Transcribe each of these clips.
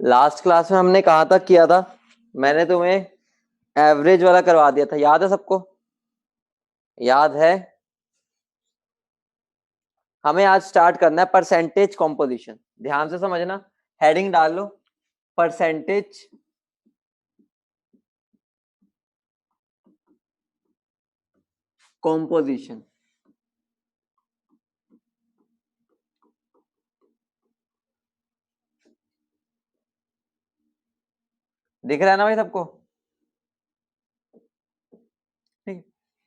Last class में हमने कहाँ तक किया था? मैंने तुम्हें एवरेज वाला करवा दिया था, याद है सबको? याद है? हमें आज स्टार्ट करना है परसेंटेज कॉम्पोजिशन। ध्यान से समझना, हेडिंग डाल लो परसेंटेज कॉम्पोजिशन। दिख रहा है ना भाई सबको? ठीक।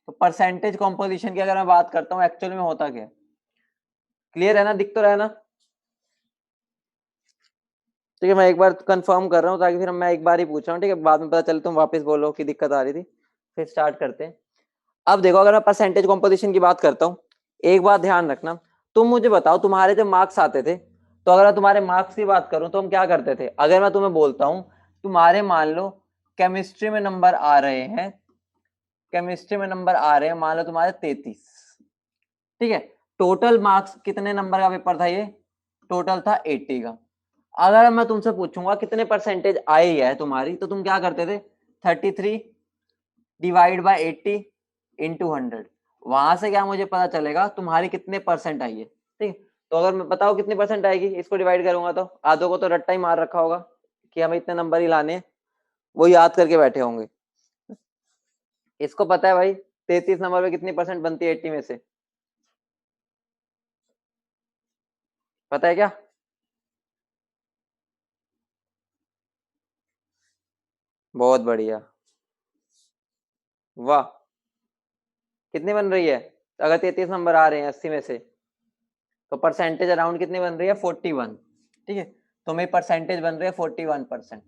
तो परसेंटेज कॉम्पोजिशन की अगर मैं बात करता हूँ, एक्चुअल में होता क्या? क्लियर है ना? दिख तो रहा है ना? ठीक है, मैं एक बार कंफर्म कर रहा हूँ ताकि फिर मैं एक बार ही पूछ रहा हूँ, ठीक है? बाद में पता चले तुम वापस बोलो कि दिक्कत आ रही थी। फिर स्टार्ट करते हैं। अब देखो, अगर मैं परसेंटेज कॉम्पोजिशन की बात करता हूँ, एक बात ध्यान रखना। तुम मुझे बताओ, तुम्हारे जब मार्क्स आते थे, तो अगर मैं तुम्हारे मार्क्स की बात करूं तो हम क्या करते थे? अगर मैं तुम्हें बोलता हूं तुम्हारे, मान लो केमिस्ट्री में नंबर आ रहे हैं, केमिस्ट्री में नंबर आ रहे हैं मान लो तुम्हारे 33, ठीक है? टोटल मार्क्स कितने नंबर का पेपर था ये? टोटल था 80 का। अगर मैं तुमसे पूछूंगा कितने परसेंटेज आई है तुम्हारी, तो तुम क्या करते थे? 33 डिवाइड बाय 80 इंटू 100। वहां से क्या मुझे पता चलेगा तुम्हारी कितने परसेंट आई है? ठीक। तो अगर मैं बताओ कितनी परसेंट आएगी, इसको डिवाइड करूंगा तो आधों को तो रट्टा ही मार रखा होगा कि हमें इतने नंबर ही लाने हैं, वो याद करके बैठे होंगे। इसको पता है भाई 33 नंबर में कितनी परसेंट बनती है 80 में से? पता है क्या? बहुत बढ़िया, वाह। कितनी बन रही है? अगर 33 नंबर आ रहे हैं 80 में से, तो परसेंटेज अराउंड कितनी बन रही है? 41। ठीक है, तो मेरी परसेंटेज बन रही है 41%।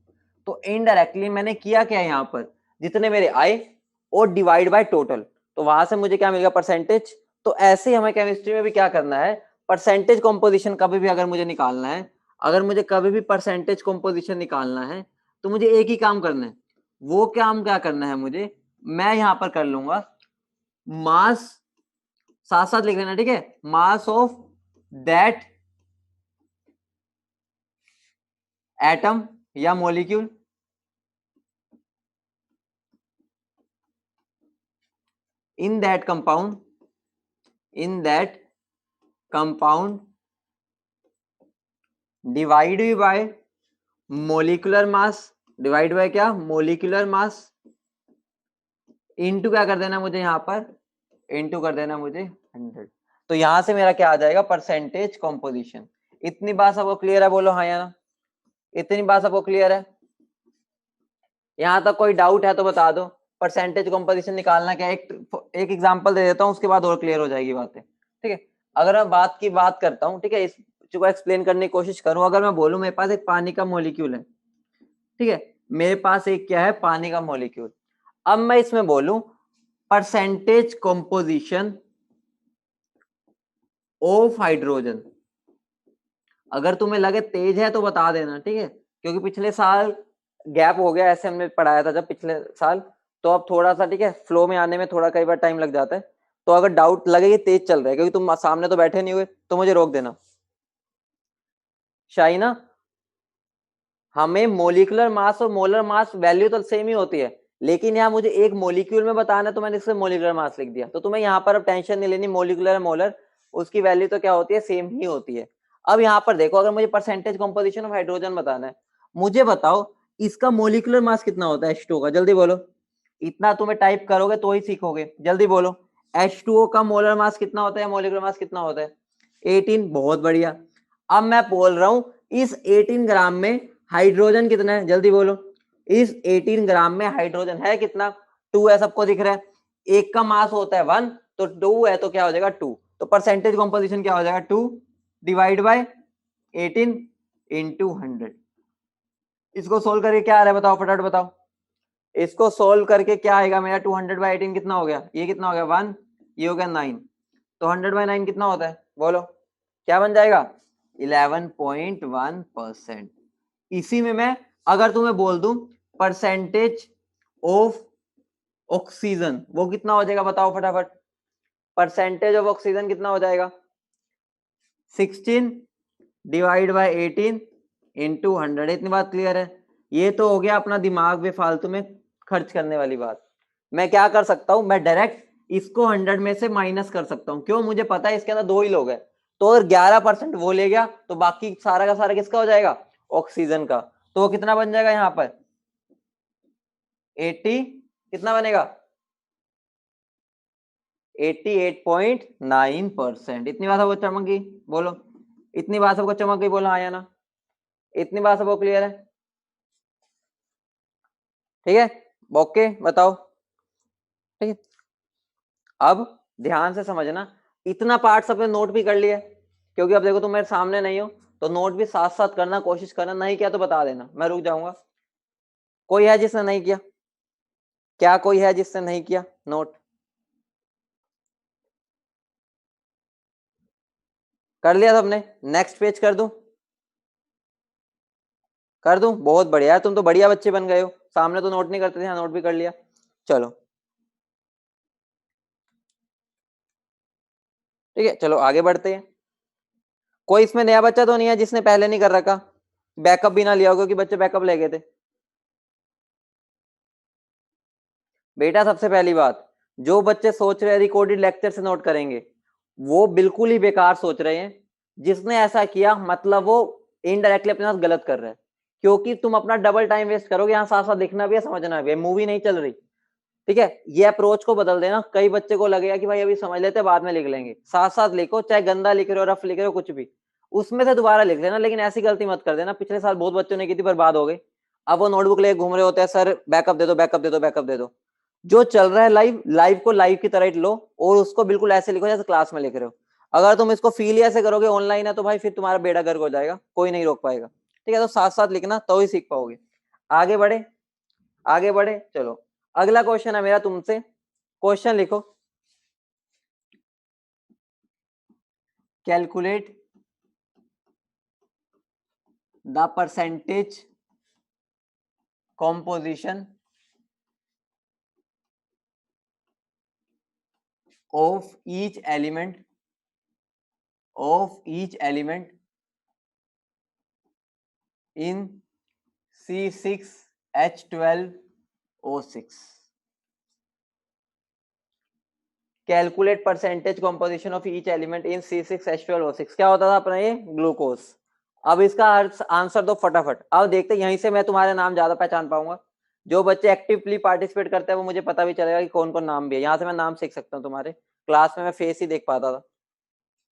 तो इनडायरेक्टली मैंने किया क्या यहाँ पर? जितने मेरे आए और डिवाइड बाय टोटल, तो वहां से मुझे क्या मिलेगा? परसेंटेज। तो ऐसे ही हमें केमिस्ट्री में भी क्या करना है? परसेंटेज कॉम्पोजिशन कभी भी अगर मुझे निकालना है, अगर मुझे कभी भी परसेंटेज कॉम्पोजिशन निकालना है, तो मुझे एक ही काम करना है। वो काम क्या करना है मुझे? मैं यहाँ पर कर लूंगा मास, साथ साथ लिख लेना, ठीक है? मास ऑफ दैट एटम या molecule in that compound, in that compound divide by molecular mass, divide by क्या? मोलिकुलर मास, इनटू क्या कर देना मुझे यहाँ पर? इनटू कर देना मुझे 100। तो यहां से मेरा क्या आ जाएगा? Percentage composition. इतनी बात सबको क्लियर है? बोलो हाँ या ना। इतनी बात सबको क्लियर है? यहां तक कोई डाउट है तो बता दो। परसेंटेज कॉम्पोजिशन निकालना क्या है? एक एग्जांपल दे देता हूँ, उसके बाद और क्लियर हो जाएगी बातें, ठीक है? अगर मैं बात करता हूँ, ठीक है, इसको एक्सप्लेन करने की कोशिश करूं। अगर मैं बोलूं मेरे पास एक पानी का मॉलिक्यूल है, ठीक है? मेरे पास एक क्या है? पानी का मॉलिक्यूल। अब मैं इसमें बोलूं परसेंटेज कॉम्पोजिशन ऑफ हाइड्रोजन। अगर तुम्हें लगे तेज है तो बता देना, ठीक है? क्योंकि पिछले साल गैप हो गया, ऐसे हमने पढ़ाया था जब पिछले साल, तो अब थोड़ा सा, ठीक है, फ्लो में आने में थोड़ा कई बार टाइम लग जाता है। तो अगर डाउट लगे कि तेज चल रहा है, क्योंकि तुम सामने तो बैठे नहीं हुए, तो मुझे रोक देना। शाइना, हमें मोलिकुलर मास और मोलर मास वैल्यू तो सेम ही होती है, लेकिन यहाँ मुझे एक मोलिक्यूल में बताना है, तो मैंने इससे मोलिकुलर मास लिख दिया। तो तुम्हें यहाँ पर अब टेंशन नहीं लेनी, मोलिकुलर मोलर उसकी वैल्यू तो क्या होती है? सेम ही होती है। अब यहाँ पर देखो, अगर मुझे परसेंटेज कॉम्पोजिशन ऑफ हाइड्रोजन बताना है, मुझे बताओ इसका मोलिकुलर मास कितना होता है H2O का? जल्दी बोलो। इतना तुम्हें टाइप करोगे तो ही सीखोगे, जल्दी बोलो। H2O का मोलर मास कितना होता है? मोलिकुलर मास कितना होता है? 18। बहुत बढ़िया। अब मैं बोल रहा हूं इस 18 ग्राम में हाइड्रोजन कितना है? जल्दी बोलो। इस 18 ग्राम में हाइड्रोजन है कितना? 2 है, सबको दिख रहा है। एक का मास होता है 1, तो 2 है तो क्या हो जाएगा? 2। तो परसेंटेज कॉम्पोजिशन क्या हो जाएगा? 2 डिवाइड बाय 18 इंटू 100। इसको सोल्व करके क्या आ रहा है बताओ, फटाफट बताओ। इसको सोल्व करके क्या आएगा मेरा? 200/18 कितना हो गया? ये कितना हो गया? 1। ये हो गया 9। तो 100/9 कितना होता है? बोलो क्या बन जाएगा? 11.1%। इसी में मैं अगर तुम्हें बोल दूं परसेंटेज ऑफ ऑक्सीजन, वो कितना हो जाएगा बताओ फटाफट? परसेंटेज ऑफ ऑक्सीजन कितना हो जाएगा? 16 डिवाइड बाय 18 इंटू 100, इतनी बात क्लियर है। ये तो हो गया अपना दिमाग बेफालतू में खर्च करने वाली बात। मैं क्या कर सकता हूं, मैं डायरेक्ट इसको 100 में से माइनस कर सकता हूं। क्यों, मुझे पता है इसके अंदर 2 ही लोग हैं, तो अगर 11% वो ले गया तो बाकी सारा का सारा किसका हो जाएगा, ऑक्सीजन का। तो वो कितना बन जाएगा यहाँ पर 80, कितना बनेगा 88.9%। इतनी बात सबको चमक गई, बोलो इतनी बात सबको चमक गई, बोलो हाँ या ना, इतनी बात सबको क्लियर है, ठीक है, ओके बताओ, ठीक है। अब ध्यान से समझना, इतना पार्ट सबने नोट भी कर लिया, क्योंकि अब देखो तुम मेरे सामने नहीं हो तो नोट भी साथ साथ करना, कोशिश करना, नहीं किया तो बता देना, मैं रुक जाऊंगा। कोई है जिसने नहीं किया, क्या कोई है जिसने नहीं किया नोट, कर लिया सबने, नेक्स्ट पेज कर दूं, कर दूं, बहुत बढ़िया है, तुम तो बढ़िया बच्चे बन गए हो, सामने तो नोट नहीं करते थे, यहाँ नोट भी कर लिया। चलो ठीक है, चलो आगे बढ़ते हैं। कोई इसमें नया बच्चा तो नहीं है जिसने पहले नहीं कर रखा, बैकअप भी ना लिया हो, क्योंकि बच्चे बैकअप ले गए थे। बेटा सबसे पहली बात, जो बच्चे सोच रहे हैं रिकॉर्डेड लेक्चर से नोट करेंगे, वो बिल्कुल ही बेकार सोच रहे हैं। जिसने ऐसा किया मतलब वो इनडायरेक्टली अपने साथ गलत कर रहा है, क्योंकि तुम अपना डबल टाइम वेस्ट करोगे, यहाँ साथ साथ लिखना भी है, समझना भी है, मूवी नहीं चल रही, ठीक है। ये अप्रोच को बदल देना। कई बच्चे को लगेगा कि भाई अभी समझ लेते बाद में लिख लेंगे, साथ साथ लिखो, चाहे गंदा लिख रहे हो, रफ लिख रहे हो, कुछ भी, उसमें से दोबारा लिख लेना, लेकिन ऐसी गलती मत कर देना, पिछले साल बहुत बच्चों ने की थी, बर्बाद हो गई। अब वो नोटबुक लेके घूम रहे होते हैं, सर बैकअप दे दो, बैकअप दे दो, बैकअप दे दो। जो चल रहा है लाइव, लाइव को लाइव की तरह लो, और उसको बिल्कुल ऐसे लिखो जैसे क्लास में लिख रहे हो। अगर तुम इसको फील ऐसे करोगे ऑनलाइन है, तो भाई फिर तुम्हारा बेड़ा गर्क हो जाएगा, कोई नहीं रोक पाएगा, ठीक है। तो साथ साथ लिखना तो ही सीख पाओगे। आगे बढ़े, आगे बढ़े, चलो अगला क्वेश्चन है मेरा तुमसे, क्वेश्चन लिखो, calculate the percentage composition of each element, in C6H12O6। Calculate percentage composition of each element in C6H12O6। क्या होता था अपना ये, ग्लूकोज। अब इसका आंसर दो फटाफट। अब देखते हैं, यहीं से मैं तुम्हारे नाम ज्यादा पहचान पाऊंगा। जो बच्चे एक्टिवली पार्टिसिपेट करते हैं वो मुझे पता भी चलेगा कि कौन कौन नाम भी है, यहाँ से मैं नाम सीख सकता हूँ तुम्हारे। क्लास में मैं फेस ही देख पाता था,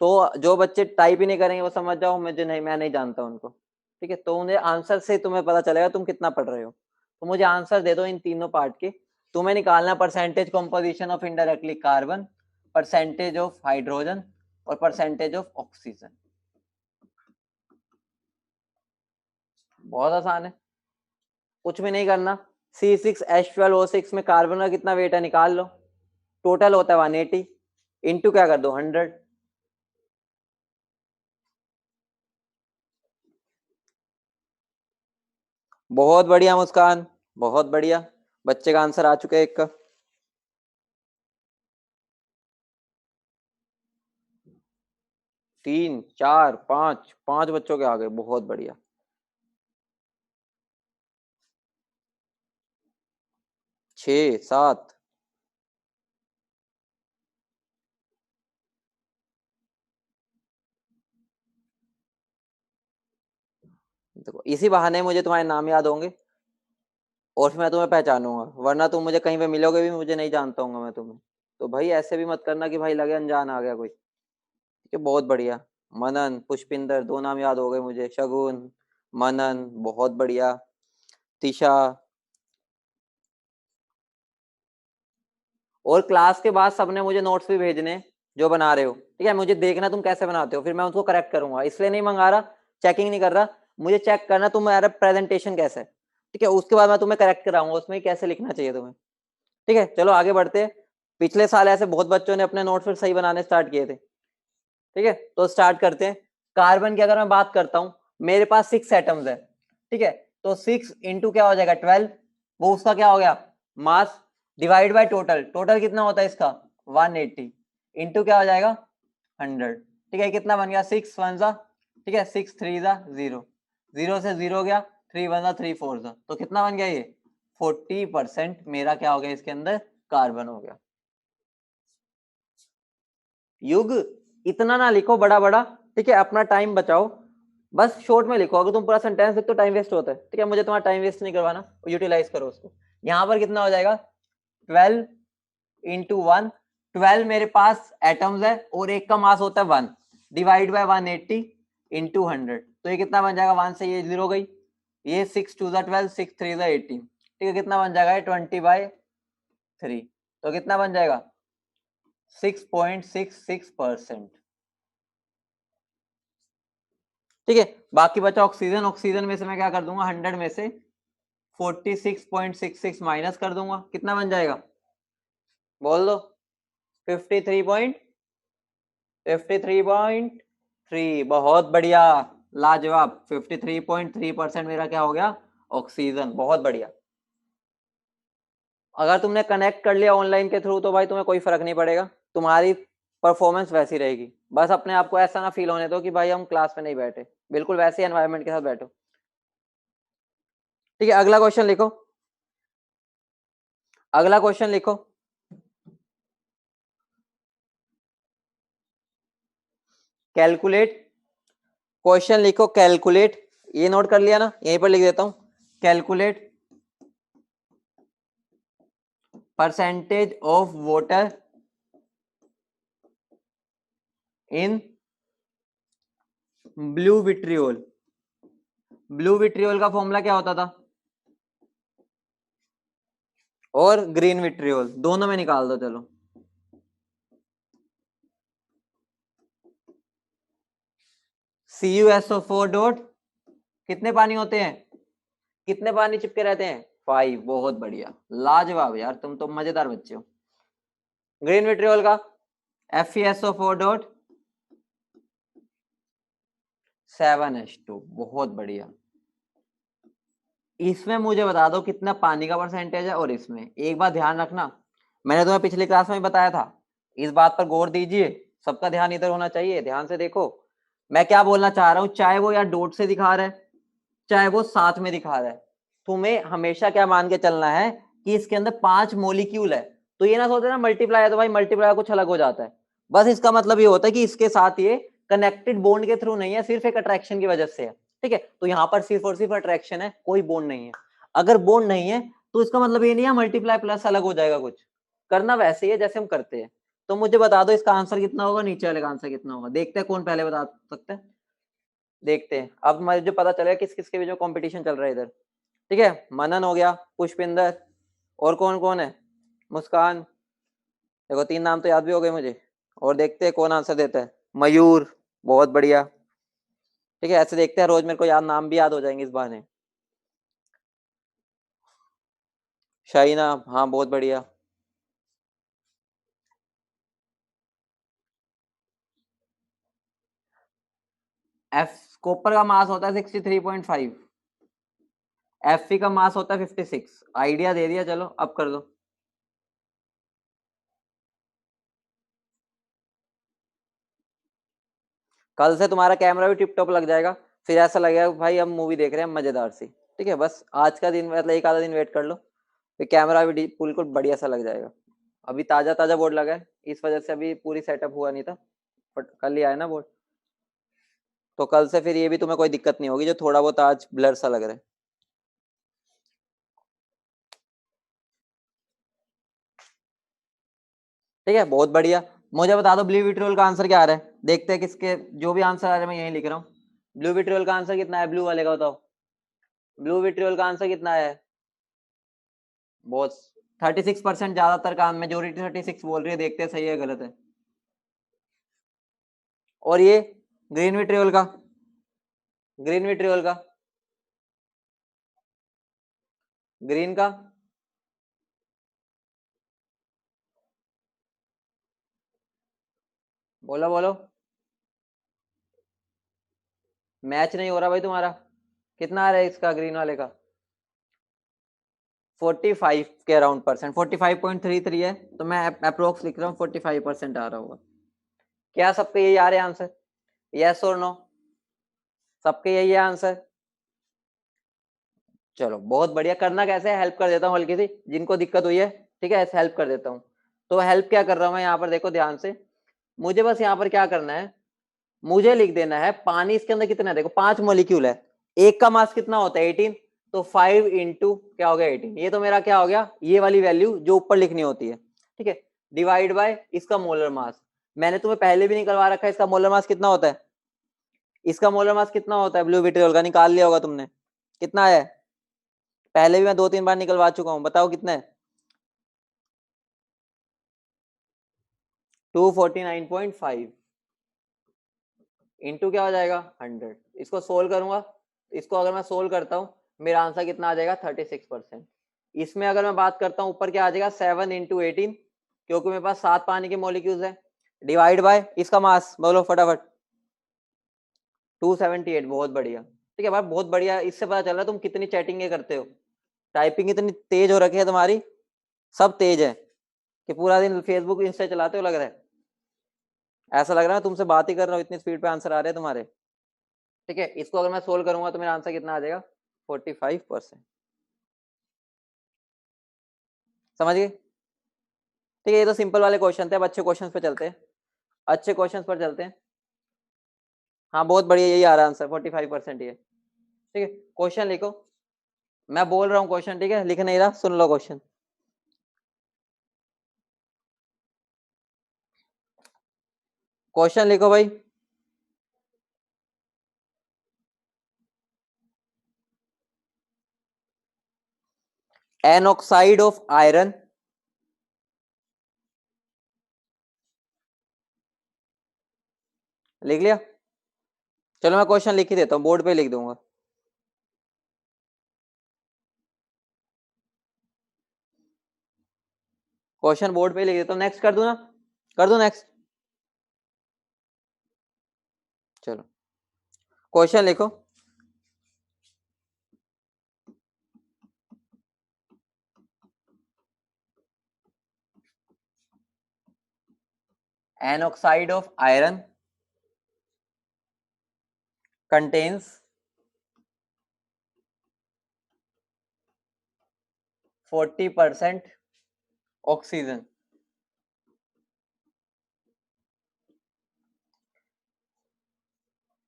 तो जो बच्चे टाइप ही नहीं करेंगे वो समझ जाओ मुझे नहीं, मैं नहीं जानता उनको, ठीक है। तो उन्हें आंसर से तुम्हें पता चलेगा तुम कितना पढ़ रहे हो। तो मुझे आंसर दे दो इन तीनों पार्ट के। तुम्हें निकालना percentage composition of indirectly carbon, percentage of hydrogen, और परसेंटेज ऑफ ऑक्सीजन। बहुत आसान है, कुछ भी नहीं करना। C6H12O6 में कार्बन का कितना वेट है निकाल लो, टोटल होता है 180, इंटू क्या कर दो 100। बहुत बढ़िया मुस्कान, बहुत बढ़िया, बच्चे का आंसर आ चुका है एक का। 3 4 5, 5 बच्चों के आ गए, बहुत बढ़िया। 6 7, देखो इसी बहाने मुझे तुम्हारे नाम याद होंगे, और फिर मैं तुम्हें पहचानूंगा, वरना तुम मुझे कहीं पे मिलोगे भी मुझे नहीं जानता हूँ मैं तुम्हें। तो भाई ऐसे भी मत करना कि भाई लगे अनजान आ गया कोई, ठीक है। बहुत बढ़िया, मनन पुष्पिंदर, 2 नाम याद हो गए मुझे, शगुन, मनन, बहुत बढ़िया, तिशा। और क्लास के बाद सबने मुझे नोट्स भी भेजने जो बना रहे हो, ठीक है। मुझे देखना तुम कैसे बनाते हो, फिर मैं उसको करेक्ट करूंगा, इसलिए नहीं मंगा रहा, चेकिंग नहीं कर रहा, मुझे चेक करना तुम्हारा प्रेजेंटेशन कैसा है, ठीक है। उसके बाद मैं तुम्हें करेक्ट कराऊंगा उसमें कैसे लिखना चाहिए तुम्हें, ठीक है। चलो आगे बढ़ते हैं। पिछले साल ऐसे बहुत बच्चों ने अपने नोट्स फिर सही बनाने स्टार्ट किए थे, ठीक है। तो स्टार्ट करते हैं। कार्बन की अगर मैं बात करता हूँ, मेरे पास 6 एटम्स है, ठीक है। तो 6 इंटू क्या हो जाएगा 12, वो उसका क्या हो गया मास, डिवाइड बाय टोटल, टोटल कितना होता है इसका 180, इंटू क्या हो जाएगा 100, ठीक है। कितना बन गया 6 1 जा, ठीक है, 6 3 जा 0, 0 से 0 गया, 3 1 3 4 था, तो कितना बन गया ये 40% मेरा क्या हो गया इसके अंदर कार्बन हो गया। युग इतना ना लिखो बड़ा बड़ा, ठीक है, अपना टाइम बचाओ, बस शॉर्ट में लिखो। अगर तुम पूरा सेंटेंस लिखो तो टाइम वेस्ट होता है, ठीक है, मुझे तुम्हारा टाइम वेस्ट नहीं करवाना, यूटिलाइज करो उसको। यहाँ पर कितना हो जाएगा 12 इंटू 1, 12 मेरे पास एटम्स है और एक का मास होता है 1, डिवाइड बाय 180 इंटू 100, तो ये कितना बन जाएगा, 1 से ये 0 गई, ये 6 2 12, 6 3 18, ठीक है, कितना बन जाएगा 20/3, तो कितना बन जाएगा 6.66%, ठीक है। बाकी बचा ऑक्सीजन, ऑक्सीजन में से मैं क्या कर दूंगा 100 में से 46.66 माइनस कर दूंगा, कितना बन जाएगा बोल दो 53.3, बहुत बढ़िया, लाजवाब, 53.3% मेरा क्या हो गया ऑक्सीजन, बहुत बढ़िया। अगर तुमने कनेक्ट कर लिया ऑनलाइन के थ्रू तो भाई तुम्हें कोई फर्क नहीं पड़ेगा, तुम्हारी परफॉर्मेंस वैसी रहेगी, बस अपने आप को ऐसा ना फील होने दो कि भाई हम क्लास में नहीं बैठे, बिल्कुल वैसे एनवायरनमेंट के साथ बैठो, ठीक है। अगला क्वेश्चन लिखो, अगला क्वेश्चन लिखो, कैलकुलेट, क्वेश्चन लिखो कैलकुलेट, ये नोट कर लिया ना, यहीं पर लिख देता हूं, calculate percentage of water in blue vitriol. Blue vitriol का फॉर्मूला क्या होता था, और ग्रीन विट्रियोल दोनों में निकाल दो, चलो CuSO4 डॉट, कितने पानी होते हैं, कितने पानी चिपके रहते हैं 5, बहुत बढ़िया, लाजवाब यार, तुम तो मजेदार बच्चे हो। ग्रीन विट्रियोल का FeSO4 डॉट 7H2, बहुत बढ़िया। इसमें मुझे बता दो कितना पानी का परसेंटेज है, और इसमें एक बात ध्यान रखना, मैंने तुम्हें पिछली क्लास में बताया था, इस बात पर गौर दीजिए, सबका ध्यान इधर होना चाहिए, ध्यान से देखो मैं क्या बोलना चाह रहा हूं, चाहे वो यार डॉट से दिखा रहा है चाहे वो साथ में दिखा रहा है, तुम्हें हमेशा क्या मान के चलना है कि इसके अंदर 5 मोलिक्यूल है, तो ये ना सोचे ना मल्टीप्लाई है तो भाई मल्टीप्लाई कुछ अलग हो जाता है, बस इसका मतलब ये होता है कि इसके साथ ये कनेक्टेड बॉन्ड के थ्रू नहीं है, सिर्फ एक अट्रैक्शन की वजह से है, ठीक है, तो यहाँ पर सिर्फ और सिर्फ अट्रैक्शन है, कोई बॉन्ड नहीं है। अगर बॉन्ड नहीं है तो इसका मतलब ये नहीं है मल्टीप्लाई प्लस अलग हो जाएगा, कुछ करना वैसे ही है जैसे हम करते हैं। तो मुझे बता दो इसका आंसर कितना होगा, नीचे वाले का आंसर कितना होगा, देखते हैं कौन पहले बता सकते हैं, देखते हैं। अब मुझे पता चलेगा किस किस के बीच में कंपटीशन चल रहा है इधर, ठीक है, मनन हो गया, पुष्पिंदर, और कौन कौन है, मुस्कान, देखो 3 नाम तो याद भी हो गए मुझे, और देखते हैं कौन आंसर देता है, मयूर, बहुत बढ़िया, ठीक है, ऐसे देखते हैं रोज मेरे को याद नाम भी याद हो जाएंगे इस बहाने। शाइना, हाँ बहुत बढ़िया। एफ कॉपर का मास होता है 63.5, Fe का मास होता है 56, आइडिया दे दिया, चलो अब कर दो। कल से तुम्हारा कैमरा भी टिप टॉप लग जाएगा, फिर ऐसा लगेगा भाई हम मूवी देख रहे हैं मजेदार सी, ठीक है, बस आज का दिन मतलब एक आधा दिन वेट कर लो, फिर कैमरा भी बिल्कुल बढ़िया सा लग जाएगा। अभी ताजा ताजा बोर्ड लगा है, इस वजह से अभी पूरी सेटअप हुआ नहीं था, बट कल ही आया ना बोर्ड, तो कल से फिर ये भी तुम्हें कोई दिक्कत नहीं होगी जो थोड़ा बहुत आज ब्लर सा लग रहा है। ठीक है, बहुत बढ़िया। मुझे बता दो ब्लू विट्रियोल का आंसर क्या आ रहा है, देखते हैं किसके जो भी आंसर आ रहा है मैं यही लिख रहा हूँ। ब्लू विट्रियोल का आंसर कितना है, ब्लू वाले का बताओ, ब्लू विट्रियोल का आंसर कितना है, बहुत 36%, ज्यादातर काम मेजोरिटी 36 बोल रही है, देखते हैं सही है गलत है। और ये ग्रीन विट्रियोल का, ग्रीन विट्रियोल का, ग्रीन का, बोलो बोलो, मैच नहीं हो रहा भाई तुम्हारा, कितना आ रहा है इसका ग्रीन वाले का, 45 के अराउंड परसेंट, 45.33 है, तो मैं अप्रोक्स लिख रहा हूँ 45% आ रहा होगा। क्या सबके यही आ रहे आंसर, यस और नो, सबके यही है आंसर, चलो बहुत बढ़िया। करना कैसे है, हेल्प कर देता हूँ हल्की सी, जिनको दिक्कत हुई है ठीक है, ऐसे हेल्प कर देता हूँ। तो हेल्प क्या कर रहा हूँ मैं यहाँ पर, देखो ध्यान से। मुझे बस यहाँ पर क्या करना है, मुझे लिख देना है पानी इसके अंदर कितना है। देखो 5 मॉलिक्यूल है, एक का मास कितना होता है 18, तो 5 इंटू क्या हो गया 18। ये तो मेरा क्या हो गया, ये वाली वैल्यू जो ऊपर लिखनी होती है ठीक है, डिवाइड बाय इसका मोलर मास। मैंने तुम्हें पहले भी निकलवा रखा है, इसका मोलर मास कितना होता है, इसका मोलर मास कितना होता है ब्लू विट्रियोल का, निकाल लिया होगा तुमने, कितना है। पहले भी मैं 2-3 बार निकलवा चुका हूं, बताओ कितना है। 249.5 इंटू क्या हो जाएगा 100। इसको सोल्व करूंगा, इसको अगर मैं सोल्व करता हूँ मेरा आंसर कितना आ जाएगा 36%। इसमें अगर मैं बात करता हूँ ऊपर क्या आ जाएगा 7 इंटू 18, क्योंकि मेरे पास 7 पानी के मॉलिक्यूल्स है, डिवाइड बाय इसका मास, बोलो फटाफट 278। बहुत बढ़िया ठीक है भाई, बहुत बढ़िया। इससे पता चल रहा है तुम कितनी चैटिंग करते हो, टाइपिंग इतनी तेज हो रखी है तुम्हारी, सब तेज है कि पूरा दिन फेसबुक इंस्टा चलाते हो लग रहा है। ऐसा लग रहा है तुमसे बात ही कर रहा हूँ, इतनी स्पीड पे आंसर आ रहे हैं तुम्हारे। ठीक है, इसको अगर मैं सोल्व करूंगा तो मेरा आंसर कितना आ जाएगा 45%। समझ गए, ठीक है। ये तो सिंपल वाले क्वेश्चन थे, अब अच्छे क्वेश्चन पे चलते हैं, अच्छे क्वेश्चन पर चलते हैं। हाँ बहुत बढ़िया, यही आ रहा है आंसर 45% ही है। ठीक है, क्वेश्चन लिखो, मैं बोल रहा हूँ क्वेश्चन ठीक है, लिख नहीं रहा, सुन लो क्वेश्चन। क्वेश्चन लिखो भाई। एन ऑक्साइड ऑफ आयरन, लिख लिया। चलो मैं क्वेश्चन लिख ही देता हूँ, बोर्ड पे लिख दूंगा। क्वेश्चन बोर्ड पे लिख देता हूँ, नेक्स्ट कर दूं ना, कर दूं नेक्स्ट। चलो क्वेश्चन लिखो। An oxide of iron contains 40% oxygen.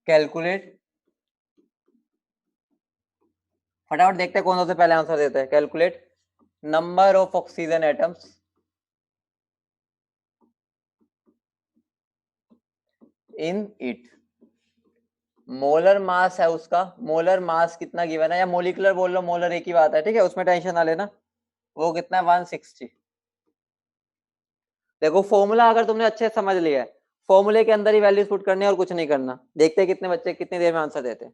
Calculate, फटाफट देखते हैं कौन सा से पहले आंसर देता है। Calculate number of oxygen atoms in it. Molar mass है उसका, मोलर मास कितना गिवन है, या मोलिकुलर बोल लो, मोलर एक ही बात है ठीक है, उसमें टेंशन ना लेना। वो कितना है 160। देखो फॉर्मूला अगर तुमने अच्छे से समझ लिया है, फॉर्मूले के अंदर ही वैल्यूज पुट करनी है और कुछ नहीं करना। देखते हैं कितने बच्चे कितनी देर में आंसर देते हैं।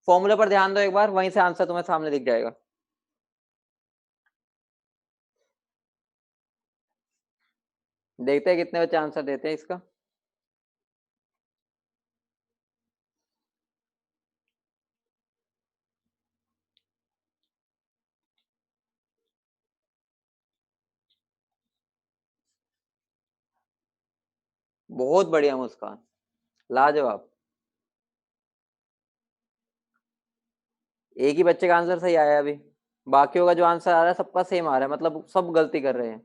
फॉर्मूले पर ध्यान दो एक बार, वहीं से आंसर तुम्हें सामने दिख जाएगा। देखते हैं कितने बच्चे आंसर देते हैं इसका। बहुत बढ़िया मुस्कान, लाजवाब। एक ही बच्चे का आंसर सही आया अभी, बाकियों का जो आंसर आ रहा है सबका सेम आ रहा है, मतलब सब गलती कर रहे हैं।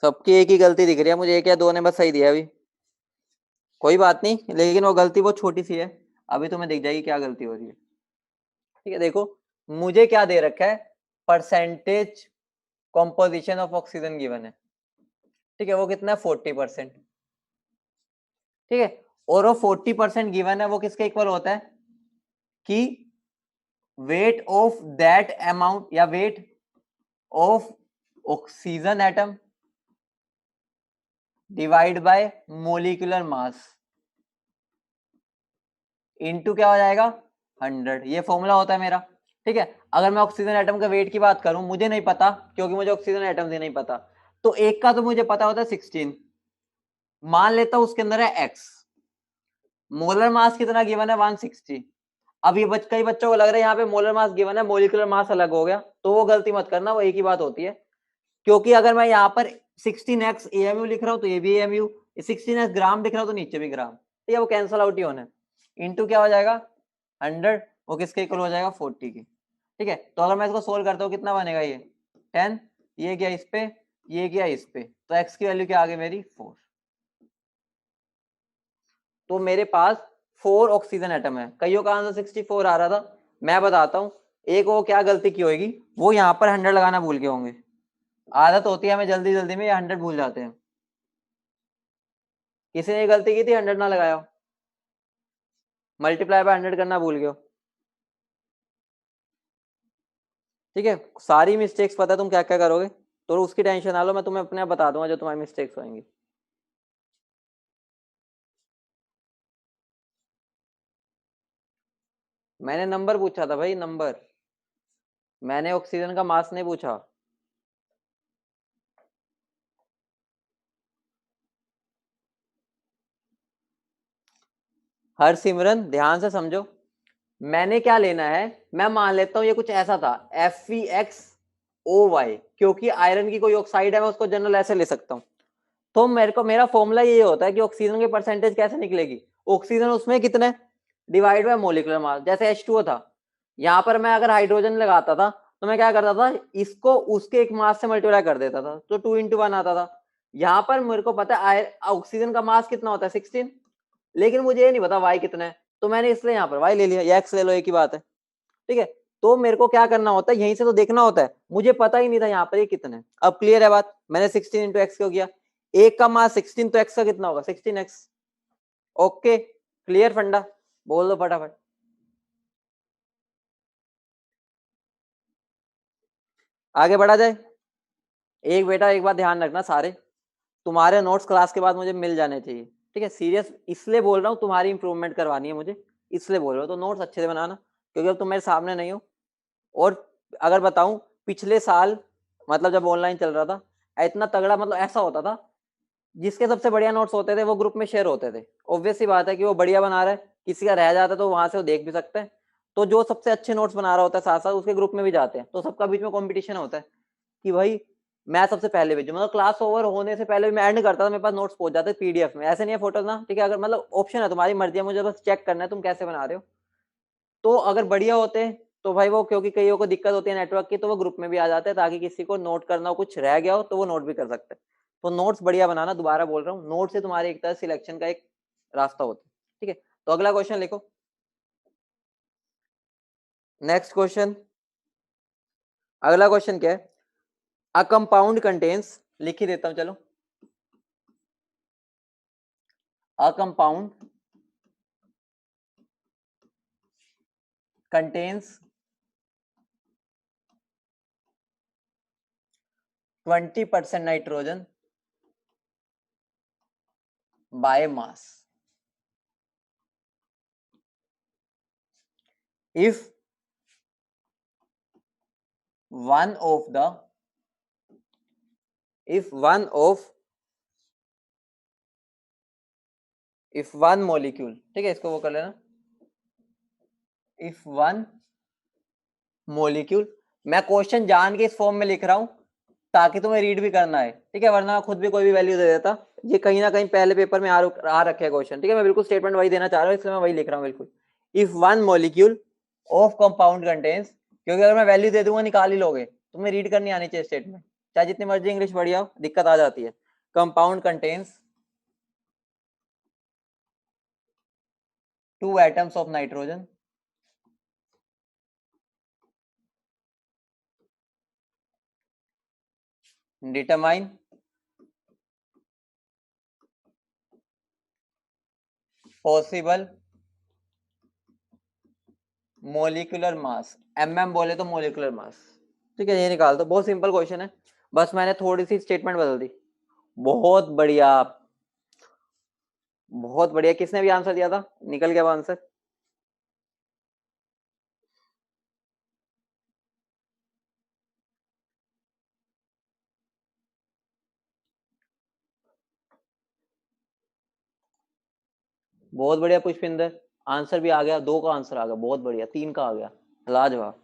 सबकी एक ही गलती दिख रही है मुझे, एक या दो ने बस सही दिया अभी। कोई बात नहीं, लेकिन वो गलती बहुत छोटी सी है, अभी तुम्हें दिख जाएगी क्या गलती हो रही है। ठीक है, देखो मुझे क्या दे रखा है, percentage composition of oxygen given है। ठीक है, वो कितना है 40%। ठीक है, और वो 40% गिवन है, वो किसके इक्वल होता है कि वेट ऑफ दैट अमाउंट, या weight of oxygen atom divide by molecular mass into क्या हो जाएगा 100। ये फॉर्मूला होता है मेरा। ठीक है, अगर मैं ऑक्सीजन एटम का वेट की बात करूं, मुझे नहीं पता क्योंकि मुझे ऑक्सीजन एटम ही नहीं पता, तो एक का तो मुझे पता होता है 16, मान लेता हूं उसके अंदर है एक्स, मोलर मास कितना गिवन है 160, अब ये कई बच्चों को लग रहा है यहाँ पे मोलर मास गिवन है, मोलिकुलर मास अलग हो गया, तो वो गलती मत करना, वो एक ही बात होती है। क्योंकि अगर मैं यहाँ पर 16x AMU लिख रहा हूँ तो ये भी AMU, 16x ग्राम लिख रहा हूँ तो नीचे भी ग्राम, तो ये वो कैंसल आउट ही होना है। इंटू क्या हो जाएगा 100, वो किसके इक्वल हो जाएगा 40 के। ठीक है, तो अगर मैं इसको सोल्व करता हूँ कितना बनेगा ये 10, ये गया इस पे, ये गया इस पे, तो x की वैल्यू क्या आ गई मेरी 4। तो मेरे पास 4 ऑक्सीजन एटम है। कईयों का आंसर 64 आ रहा था। मैं बताता हूँ एक वो क्या गलती की होगी, वो यहाँ पर 100 लगाना भूल गए होंगे। आदत होती है हमें जल्दी जल्दी में ये 100 भूल जाते हैं। किसी ने गलती की थी 100 ना लगाया, मल्टीप्लाई बाय 100 करना भूल गए हो। ठीक है, सारी मिस्टेक्स पता है तुम क्या क्या करोगे, तो उसकी टेंशन ना लो, मैं तुम्हें अपने आप बता दूंगा जो तुम्हारी मिस्टेक्स होंगी। मैंने नंबर पूछा था भाई, नंबर। मैंने ऑक्सीजन का मास नहीं पूछा। हर सिमरन ध्यान से समझो, मैंने क्या लेना है, मैं मान लेता हूं ये कुछ ऐसा था FeXOY, क्योंकि आयरन की कोई ऑक्साइड है मैं उसको जनरल ऐसे ले सकता हूं। तो मेरे को मेरा फॉर्मूला ये होता है कि ऑक्सीजन की परसेंटेज कैसे निकलेगी, ऑक्सीजन उसमें कितने डिवाइड बाय मोलिकुलर मास। जैसे H2O था, यहाँ पर मैं अगर हाइड्रोजन लगाता था तो मैं क्या करता था, इसको उसके एक मास से मल्टीप्लाई कर देता था, तो 2 × 1 आता था। यहाँ पर मेरे को पता है ऑक्सीजन का मास कितना होता है 16, लेकिन मुझे ये नहीं पता वाई कितना है, तो मैंने इसलिए यहाँ पर वाई ले लिया, या एक्स ले लो, एक ही बात है। ठीक है, तो मेरे को क्या करना होता है, यहीं से तो देखना होता है, मुझे पता ही नहीं था यहाँ पर ये कितना है। अब क्लियर है बात, मैंने 16 × x क्यों किया, एक का मास 16 तो x का कितना होगा 16x। ओके, क्लियर फंडा, बोल दो फटाफट। आगे बढ़ा जाए। एक बेटा एक बात ध्यान रखना, सारे तुम्हारे नोट्स क्लास के बाद मुझे मिल जाने चाहिए। ठीक है, सीरियस इसलिए बोल रहा हूँ, तुम्हारी इंप्रूवमेंट करवानी है मुझे, इसलिए बोल रहा हूँ, तो नोट्स अच्छे से बनाना, क्योंकि अब तुम मेरे सामने नहीं हो। और अगर बताऊं, पिछले साल मतलब जब ऑनलाइन चल रहा था, इतना तगड़ा मतलब ऐसा होता था, जिसके सबसे बढ़िया नोट्स होते थे वो ग्रुप में शेयर होते थे। ऑब्वियस सी बात है कि वो बढ़िया बना रहा है, किसी का रह जाता है तो वहां से वो देख भी सकते हैं। तो जो सबसे अच्छे नोट्स बना रहा होता है साथ साथ उसके ग्रुप में भी जाते हैं, तो सबका बीच में कॉम्पिटिशन होता है कि भाई मैं सबसे पहले भेजू, मतलब क्लास ओवर होने से पहले भी मैं एंड करता था, मेरे पास नोट्स पहुंच जाते PDF में, ऐसे नहीं है फोटोज ना। ठीक है, अगर मतलब ऑप्शन है, तुम्हारी मर्जी है, मुझे बस चेक करना है तुम कैसे बना रहे हो। तो अगर बढ़िया होते हैं तो भाई वो, क्योंकि कईयों को दिक्कत होती है नेटवर्क की, तो वो ग्रुप में भी आ जाते हैं, ताकि किसी को नोट करना हो, कुछ रह गया हो तो वो नोट भी कर सकते हैं। तो नोट्स बढ़िया बनाना, दोबारा बोल रहा हूँ, नोट से तुम्हारे एक तरह सिलेक्शन का एक रास्ता होता है। ठीक है, तो अगला क्वेश्चन लिखो। नेक्स्ट क्वेश्चन, अगला क्वेश्चन क्या है, अ कंपाउंड कंटेन्स, लिख ही देता हूं चलो। A compound contains 20% nitrogen by mass if one of the if one of if one molecule, ठीक है, इसको वो कर लेना, if one molecule। मैं क्वेश्चन जान के इस फॉर्म में लिख रहा हूं ताकि तुम्हें रीड भी करना है। ठीक है, वरना खुद भी कोई भी वैल्यू दे देता, ये कहीं ना कहीं पहले पेपर में आ रखे क्वेश्चन। ठीक है, मैं बिल्कुल स्टेटमेंट वही देना चाह रहा हूँ, इसलिए मैं वही लिख रहा हूँ बिल्कुल। If one molecule of compound contains, क्योंकि अगर मैं वैल्यू दे दूंगा निकाल ही लोगे, तुम्हें रीड करनी आनी चाहिए स्टेटमेंट, चाहे जितनी मर्जी इंग्लिश बढ़िया हो, दिक्कत आ जाती है। Compound contains 2 atoms of nitrogen determine possible molecular mass, बोले तो मोलिकुलर मास। ठीक है, ये निकाल दो, बहुत सिंपल क्वेश्चन है, बस मैंने थोड़ी सी स्टेटमेंट बदल दी। बहुत बढ़िया, बहुत बढ़िया। किसने भी आंसर दिया था, निकल गया वो आंसर। बहुत बढ़िया पुष्पिंदर। आंसर भी आ गया, 2 का आंसर आ गया, बहुत बढ़िया, 3 का आ गया, लाजवाब।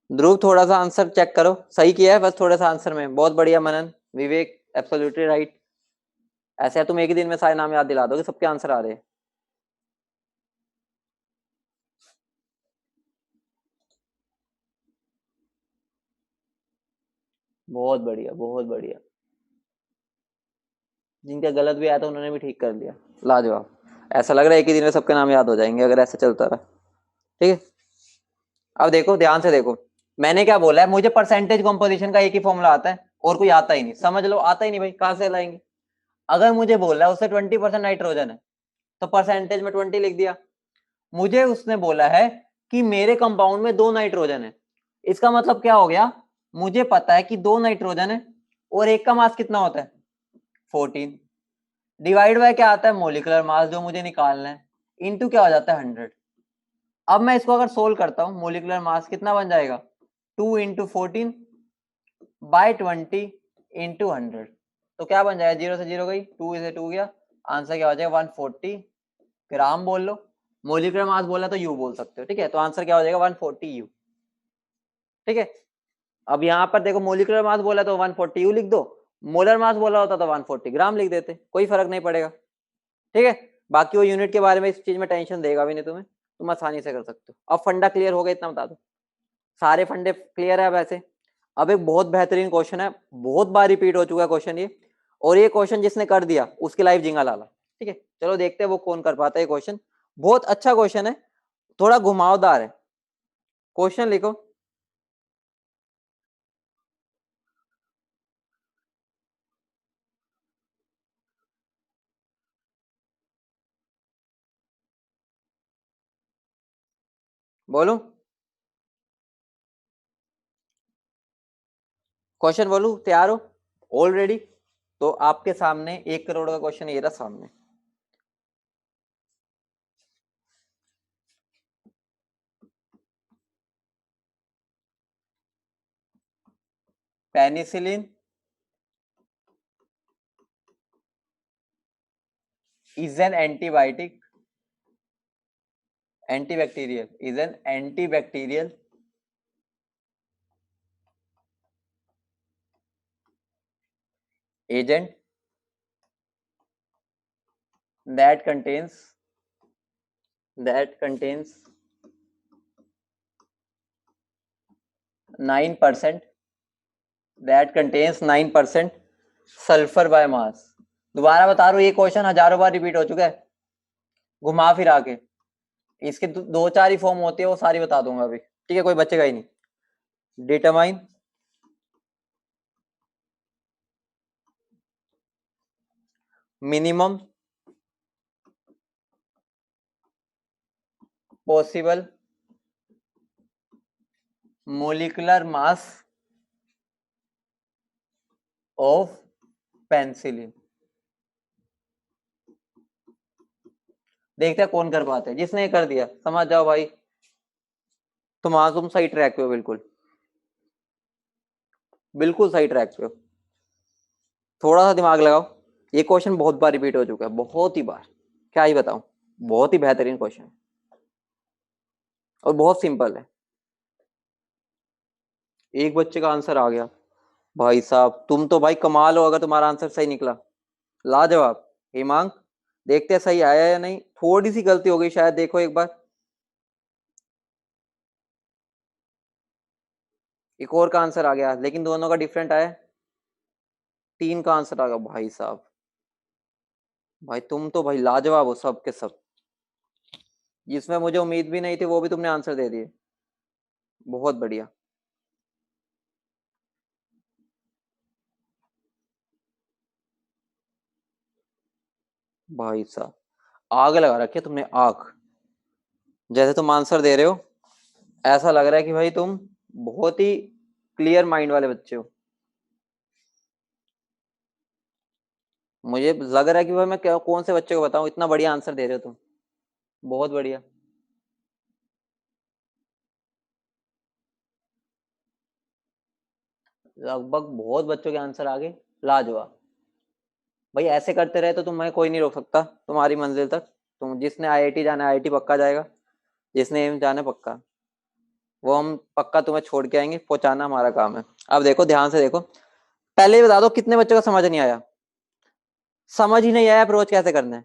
ध्रुव थोड़ा सा आंसर चेक करो, सही किया है बस थोड़ा सा आंसर में, बहुत बढ़िया मनन, विवेक एब्सोल्युटली राइट। ऐसे तुम एक ही दिन में सारे नाम याद दिला दोगे, सबके आंसर आ रहे हैं। बहुत बढ़िया, बहुत बढ़िया। जिनका गलत भी आया था उन्होंने भी ठीक कर दिया, लाजवाब। ऐसा लग रहा है एक ही दिन में सबके नाम याद हो जाएंगे अगर ऐसे चलता रहा। ठीक है, अब देखो ध्यान से देखो, मैंने क्या बोला है, मुझे परसेंटेज कॉम्पोजिशन का एक ही फॉर्मूला आता है और कोई आता ही नहीं, समझ लो, आता ही नहीं भाई, कहां से लाएंगे। अगर मुझे बोला है उससे 20% नाइट्रोजन है तो परसेंटेज में 20 लिख दिया। मुझे उसने बोला है कि मेरे कंपाउंड में 2 नाइट्रोजन है, इसका मतलब क्या हो गया, मुझे पता है कि 2 नाइट्रोजन है और एक का मास कितना होता है 14, डिवाइड बाय क्या आता है मोलिकुलर मास जो मुझे निकालना है, इनटू क्या हो जाता है 100। अब मैं इसको अगर सोल्व करता हूं, मोलिकुलर मास कितना बन जाएगा 2 इंटू 14 बाय 20 इंटू 100, तो क्या बन जाएगा, 0 से 0 गई, 2 से 2 गया, आंसर क्या हो जाएगा 140 ग्राम बोल लो। मोलिकुलर मास बोला तो यू बोल सकते हो, ठीक है, तो आंसर क्या हो जाएगा 140 यू। ठीक है, अब यहाँ पर देखो मोलिकुलर मास बोला तो 140 यू लिख दो, मोलर मास बोला होता तो 140 ग्राम लिख देते, कोई फर्क नहीं पड़ेगा। ठीक है, बाकी वो यूनिट के बारे में इस चीज में टेंशन देगा भी नहीं तुम्हें, तुम आसानी से कर सकते हो। अब फंडा क्लियर हो गया इतना बता दो, सारे फंडे क्लियर है वैसे। अब एक बहुत बेहतरीन क्वेश्चन है, बहुत बार रिपीट हो चुका है क्वेश्चन ये, और ये क्वेश्चन जिसने कर दिया उसकी लाइफ जिंगा लाला। ठीक है, चलो देखते हैं वो कौन कर पाता है क्वेश्चन, बहुत अच्छा क्वेश्चन है, थोड़ा घुमावदार है। क्वेश्चन लिखो। बोलूं, क्वेश्चन बोलूं, तैयार हो ऑलरेडी? तो आपके सामने 1 करोड़ का क्वेश्चन ये रहा सामने। Penicillin is an antibiotic, antibacterial is an antibacterial agent that contains 9%, that contains 9% sulphur by mass. दोबारा बता रहा हूं, ये क्वेश्चन हजारों बार रिपीट हो चुका है, घुमा फिरा के, इसके दो चार ही फॉर्म होती है, वो सारी बता दूंगा अभी, ठीक है, कोई बचेगा ही नहीं। Determine minimum possible molecular mass of penicillin. देखते हैं कौन कर पाते हैं, जिसने कर दिया समझ जाओ भाई, तुम सही ट्रैक पे हो, बिल्कुल बिल्कुल सही ट्रैक पे हो। थोड़ा सा दिमाग लगाओ, ये क्वेश्चन बहुत बार रिपीट हो चुका है, बहुत ही बार, क्या ही बताऊं, बहुत ही बेहतरीन क्वेश्चन है और बहुत सिंपल है। एक बच्चे का आंसर आ गया, भाई साहब तुम तो भाई कमाल हो, अगर तुम्हारा आंसर सही निकला, लाजवाब। हिमांक, देखते हैं सही आया या नहीं, थोड़ी सी गलती हो गई शायद, देखो एक बार। एक और का आंसर आ गया, लेकिन दोनों का डिफरेंट आया, 3 का आंसर आ गया, भाई साहब, भाई तुम तो भाई लाजवाब हो सब के सब, जिसमें मुझे उम्मीद भी नहीं थी वो भी तुमने आंसर दे दिए, बहुत बढ़िया। भाई साहब, आग लगा रखी है तुमने, आग, जैसे तुम आंसर दे रहे हो ऐसा लग रहा है कि भाई तुम बहुत ही क्लियर माइंड वाले बच्चे हो। मुझे लग रहा है कि भाई मैं कौन से बच्चे को बताऊं, इतना बढ़िया आंसर दे रहे हो तुम, बहुत बढ़िया। लगभग बहुत बच्चों के आंसर आ गए, लाजवाब। भाई ऐसे करते रहे तो तुम्हें कोई नहीं रोक सकता तुम्हारी मंजिल तक। तुम जिसने आईआईटी जाना है आईआईटी पक्का जाएगा, जिसने एम्स जाना है पक्का, वो हम पक्का तुम्हें छोड़ के आएंगे, पहुंचाना हमारा काम है। अब देखो ध्यान से देखो, पहले ही बता दो कितने बच्चों का समझ नहीं आया, समझ ही नहीं आया अप्रोच कैसे करना है।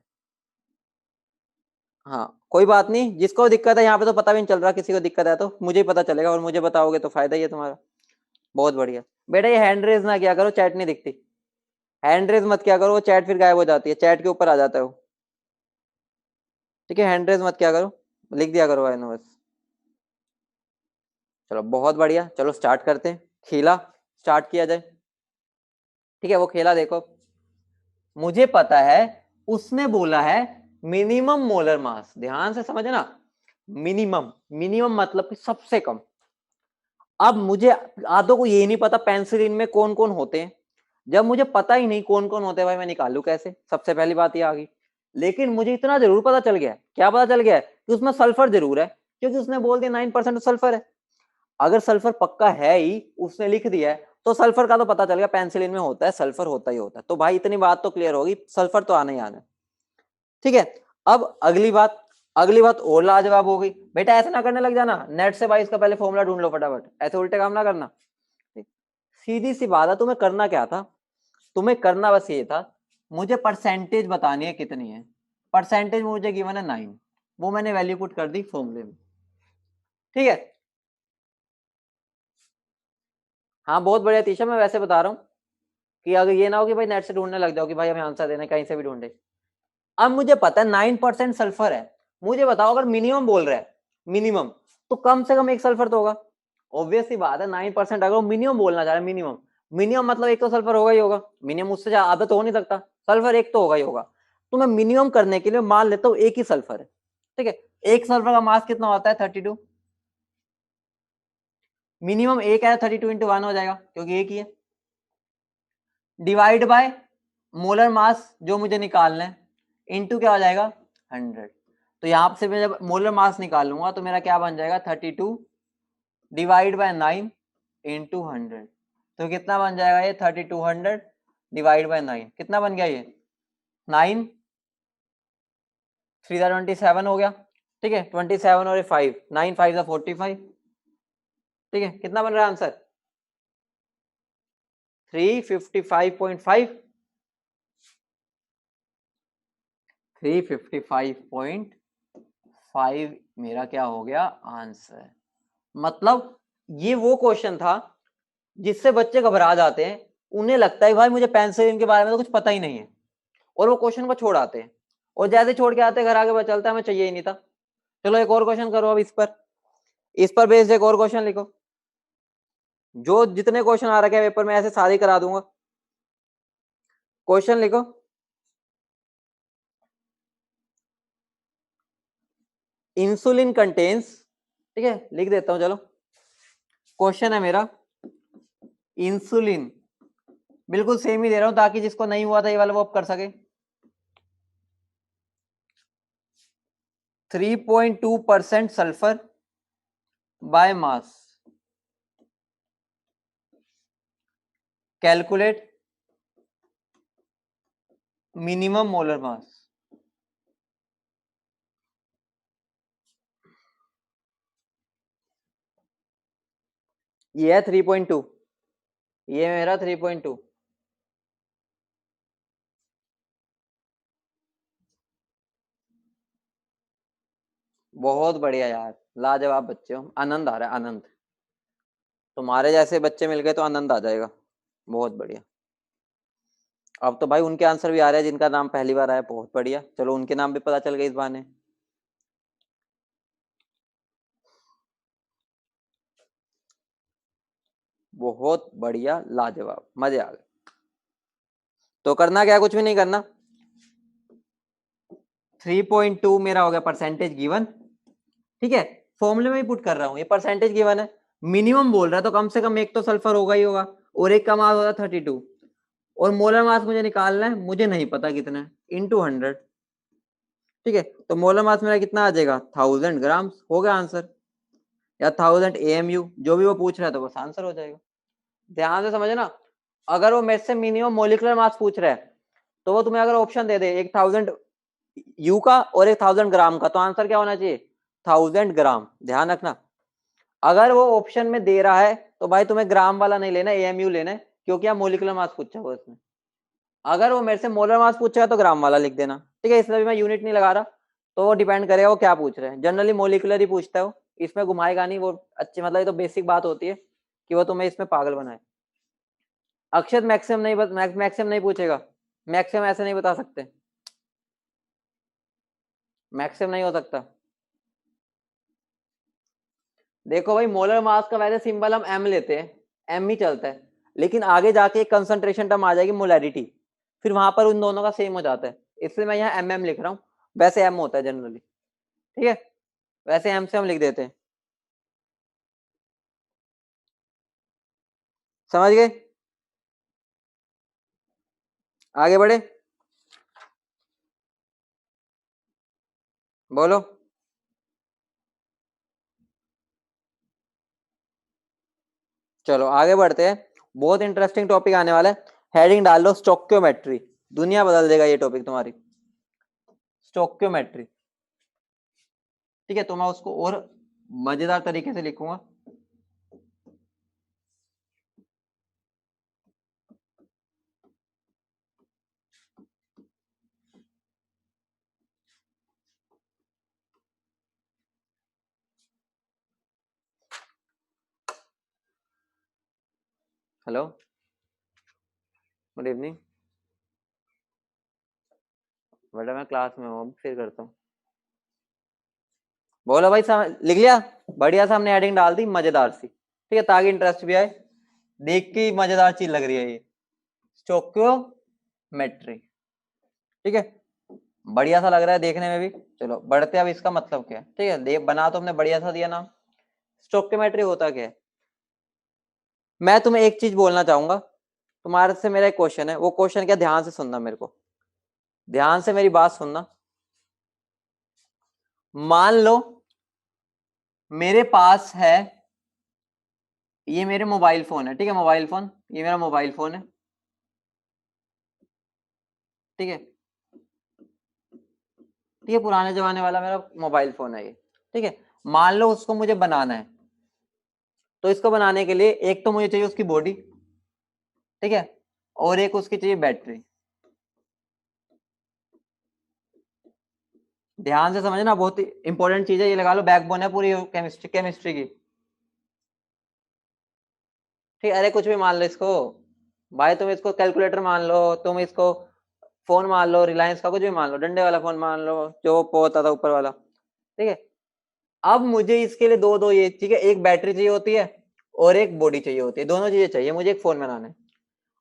हाँ कोई बात नहीं, जिसको दिक्कत है यहाँ पे तो पता भी नहीं चल रहा, किसी को दिक्कत है तो मुझे ही पता चलेगा, और मुझे बताओगे तो फायदा ही है तुम्हारा। बहुत बढ़िया बेटा, ये हैंड रेज ना किया करो, चैट नहीं दिखती। हैंड रेज मत किया करो, वो चैट फिर गायब हो जाती है, चैट के ऊपर आ जाता है वो। ठीक है, हैंड रेज मत किया करो, लिख दिया करो भाई बस। चलो बहुत बढ़िया, चलो स्टार्ट करते हैं, खेला स्टार्ट किया जाए। ठीक है, वो खेला देखो, मुझे पता है उसने बोला है मिनिमम मोलर मास, ध्यान से समझना, मिनिमम, मिनिमम मतलब कि सबसे कम। अब मुझे आधों को ये नहीं पता पेंसिलिन में कौन कौन होते हैं, जब मुझे पता ही नहीं कौन कौन होते हैं भाई मैं निकालू कैसे, सबसे पहली बात ये आ गई। लेकिन मुझे इतना जरूर पता चल गया, क्या पता चल गया कि उसमें सल्फर जरूर है, क्योंकि उसने बोल दिया 9% सल्फर है। अगर सल्फर पक्का है ही, उसने लिख दिया है, तो सल्फर का तो पता चल गया पेंसिलिन में होता है, सल्फर होता ही होता है। तो भाई इतनी बात तो क्लियर होगी, सल्फर तो आना ही आना है। ठीक है, अब अगली बात, अगली बात और लाजवाब हो गई। बेटा ऐसा ना करने लग जाना, नेट से भाई इसका पहले फॉर्मूला ढूंढ लो फटाफट, ऐसे उल्टे काम ना करना। सीधी सी बात है, तुम्हें करना क्या था, तुम्हें करना बस ये था, मुझे परसेंटेज बतानी है कितनी है। परसेंटेज मुझे गिवन है 9, वो मैंने वैल्यू पुट कर दी फॉर्मूले में। ठीक है, हाँ बहुत बढ़िया तीशा, मैं वैसे बता रहा हूँ कि अगर ये ना हो कि भाई नेट से ढूंढने लग जाओ कि भाई हमें आंसर देना कहीं से भी ढूंढे। अब मुझे पता है 9% सल्फर है, मुझे बताओ अगर मिनिमम बोल रहा है, मिनिमम, तो कम से कम एक सल्फर तो होगा। ऑब्वियस सी बात है 9%, अगर वो मिनिमम बोलना चाह रहा है, मिनिमम, मिनिमम मतलब एक तो सल्फर होगा ही होगा, मिनिमम उससे ज्यादा तो हो नहीं सकता, सल्फर एक तो होगा ही होगा। तो मैं मिनिमम करने के लिए मान लेता हूँ एक ही सल्फर है। ठीक है, एक सल्फर का मास कितना होता है 32, मिनिमम एक है 32 × 1 हो जाएगा क्योंकि एक ही है, डिवाइड बाय मोलर मास जो मुझे निकालना है, इनटू क्या हो जाएगा 100। तो यहाँ से मैं जब मोलर मास निकालूंगा तो मेरा क्या बन जाएगा 32 डिवाइड बाय 9 इंटू 100। तो कितना बन जाएगा ये 3200 डिवाइड बाय 9, कितना बन गया ये 9 3 27 हो गया। ठीक है, 27 और 5, 9 5 45। ठीक है, कितना बन रहा है आंसर 355.5, 355.5 मेरा क्या हो गया आंसर। मतलब ये वो क्वेश्चन था जिससे बच्चे घबरा जाते हैं, उन्हें लगता है भाई मुझे पेंसिलिन के बारे में तो कुछ पता ही नहीं है, और वो क्वेश्चन को छोड़ आते हैं, और जैसे छोड़ के आते हैं घर आके पता चलता है हमें चाहिए ही नहीं था। चलो एक और क्वेश्चन करो अब इस पर, इस पर बेस्ड एक और क्वेश्चन लिखो, जो जितने क्वेश्चन आ रखे हैं पेपर में ऐसे सारे करा दूंगा। क्वेश्चन लिखो, इंसुलिन कंटेन्स, ठीक है लिख देता हूं चलो, क्वेश्चन है मेरा इंसुलिन, बिल्कुल सेम ही दे रहा हूं ताकि जिसको नहीं हुआ था ये वाला वो अब कर सके। 3.2% sulphur by mass, calculate minimum molar mass. ये है 3.2, ये मेरा 3.2। बहुत बढ़िया यार, लाजवाब बच्चे हो, आनंद आ रहा है आनंद, तुम्हारे जैसे बच्चे मिल गए तो आनंद आ जाएगा। बहुत बढ़िया, अब तो भाई उनके आंसर भी आ रहे हैं जिनका नाम पहली बार आया, बहुत बढ़िया, चलो उनके नाम भी पता चल गए इस बहाने। बहुत बढ़िया लाजवाब, मजे आ गए। तो करना क्या, कुछ भी नहीं करना, 3.2 मेरा हो गया परसेंटेज गिवन। ठीक है, फॉर्मूले में ही पुट कर रहा हूँ, ये परसेंटेज गिवन है, मिनिमम बोल रहा है तो कम से कम एक तो सल्फर होगा ही होगा, और एक का मास होगा 32, और मोलर मास मुझे निकालना है, मुझे नहीं पता कितना है, इंटू 100। ठीक है, तो मोलर मास मेरा कितना आ जाएगा 1000 ग्राम, हो गया आंसर, या 1000 AMU, जो भी वो पूछ रहा है तो बस आंसर हो जाएगा। ध्यान से समझना, अगर वो मेरे से मिनिमम मोलिकुलर मास पूछ रहा है तो वो तुम्हें अगर ऑप्शन दे दे 1000 यू का और 1000 ग्राम का, तो आंसर क्या होना चाहिए 1000 ग्राम। ध्यान रखना, अगर वो ऑप्शन में दे रहा है तो भाई तुम्हें ग्राम वाला नहीं लेना, एएमयू लेना है, क्योंकि यहाँ मोलिकुलर मास पूछा हुआ इसमें। अगर वो मेरे से मोलर मास पूछेगा तो ग्राम वाला लिख देना, ठीक है। इसमें भी मैं यूनिट नहीं लगा रहा, तो वो डिपेंड करेगा वो क्या पूछ रहे हैं। जनरली मोलिकुलर ही पूछता है वो, इसमें घुमाएगा नहीं वो। अच्छी मतलब ये तो बेसिक बात होती है कि वो तुम्हें इसमें पागल बनाए। अक्षत मैक्सिमम नहीं मैक्सिमम नहीं पूछेगा, मैक्सिमम ऐसे नहीं बता सकते, मैक्सिमम नहीं हो सकता। देखो भाई, मोलर मास का वैसे सिंबल हम एम लेते हैं, एम ही चलता है, लेकिन आगे जाके एक कंसंट्रेशन टर्म आ जाएगी मोलैरिटी, फिर वहां पर उन दोनों का सेम हो जाता है, इसलिए मैं यहाँ एम लिख रहा हूँ। वैसे एम होता है जनरली, ठीक है, वैसे एम से हम लिख देते हैं। समझ गए, आगे बढ़े, बोलो। चलो आगे बढ़ते हैं, बहुत इंटरेस्टिंग टॉपिक आने वाला है। हेडिंग डाल लो स्टोक्योमेट्री, दुनिया बदल देगा ये टॉपिक तुम्हारी, स्टोक्योमेट्री। ठीक है, तो मैं उसको और मजेदार तरीके से लिखूंगा। Hello, good evening. बेटा मैं क्लास में हूँ, फिर करता हूँ। बोलो भाई, लिख लिया? बढ़िया से हमने हेडिंग डाल दी मजेदार सी, ठीक है, ताकि इंटरेस्ट भी आए। देख के मजेदार चीज लग रही है ये, स्टोक्योमेट्री, ठीक है, बढ़िया सा लग रहा है देखने में भी। चलो बढ़ते, अब इसका मतलब क्या है, ठीक है, देख बना तो हमने बढ़िया सा दिया नाम। स्टोक्योमेट्री होता क्या है, मैं तुम्हें एक चीज बोलना चाहूंगा। तुम्हारे से मेरा एक क्वेश्चन है, वो क्वेश्चन क्या, ध्यान से सुनना मेरे को, ध्यान से मेरी बात सुनना। मान लो मेरे पास है, ये मेरे मोबाइल फोन है, ठीक है, मोबाइल फोन, ये मेरा मोबाइल फोन है, ठीक है, ठीक है, पुराने जमाने वाला मेरा मोबाइल फोन है ये, ठीक है। मान लो उसको मुझे बनाना है, तो इसको बनाने के लिए एक तो मुझे चाहिए उसकी बॉडी, ठीक है, और एक उसकी चाहिए बैटरी। ध्यान से समझना, बहुत ही इंपॉर्टेंट चीज है ये, लगा लो बैकबोन है पूरी केमिस्ट्री की, ठीक है। अरे कुछ भी मान लो इसको भाई, तुम इसको कैलकुलेटर मान लो, तुम इसको फोन मान लो, रिलायंस का कुछ भी मान लो, डंडे वाला फोन मान लो जो होता था ऊपर वाला, ठीक है। अब मुझे इसके लिए दो दो ये, ठीक है, एक बैटरी चाहिए होती है और एक बॉडी चाहिए होती है, दोनों चीजें चाहिए मुझे एक फोन बनाना है।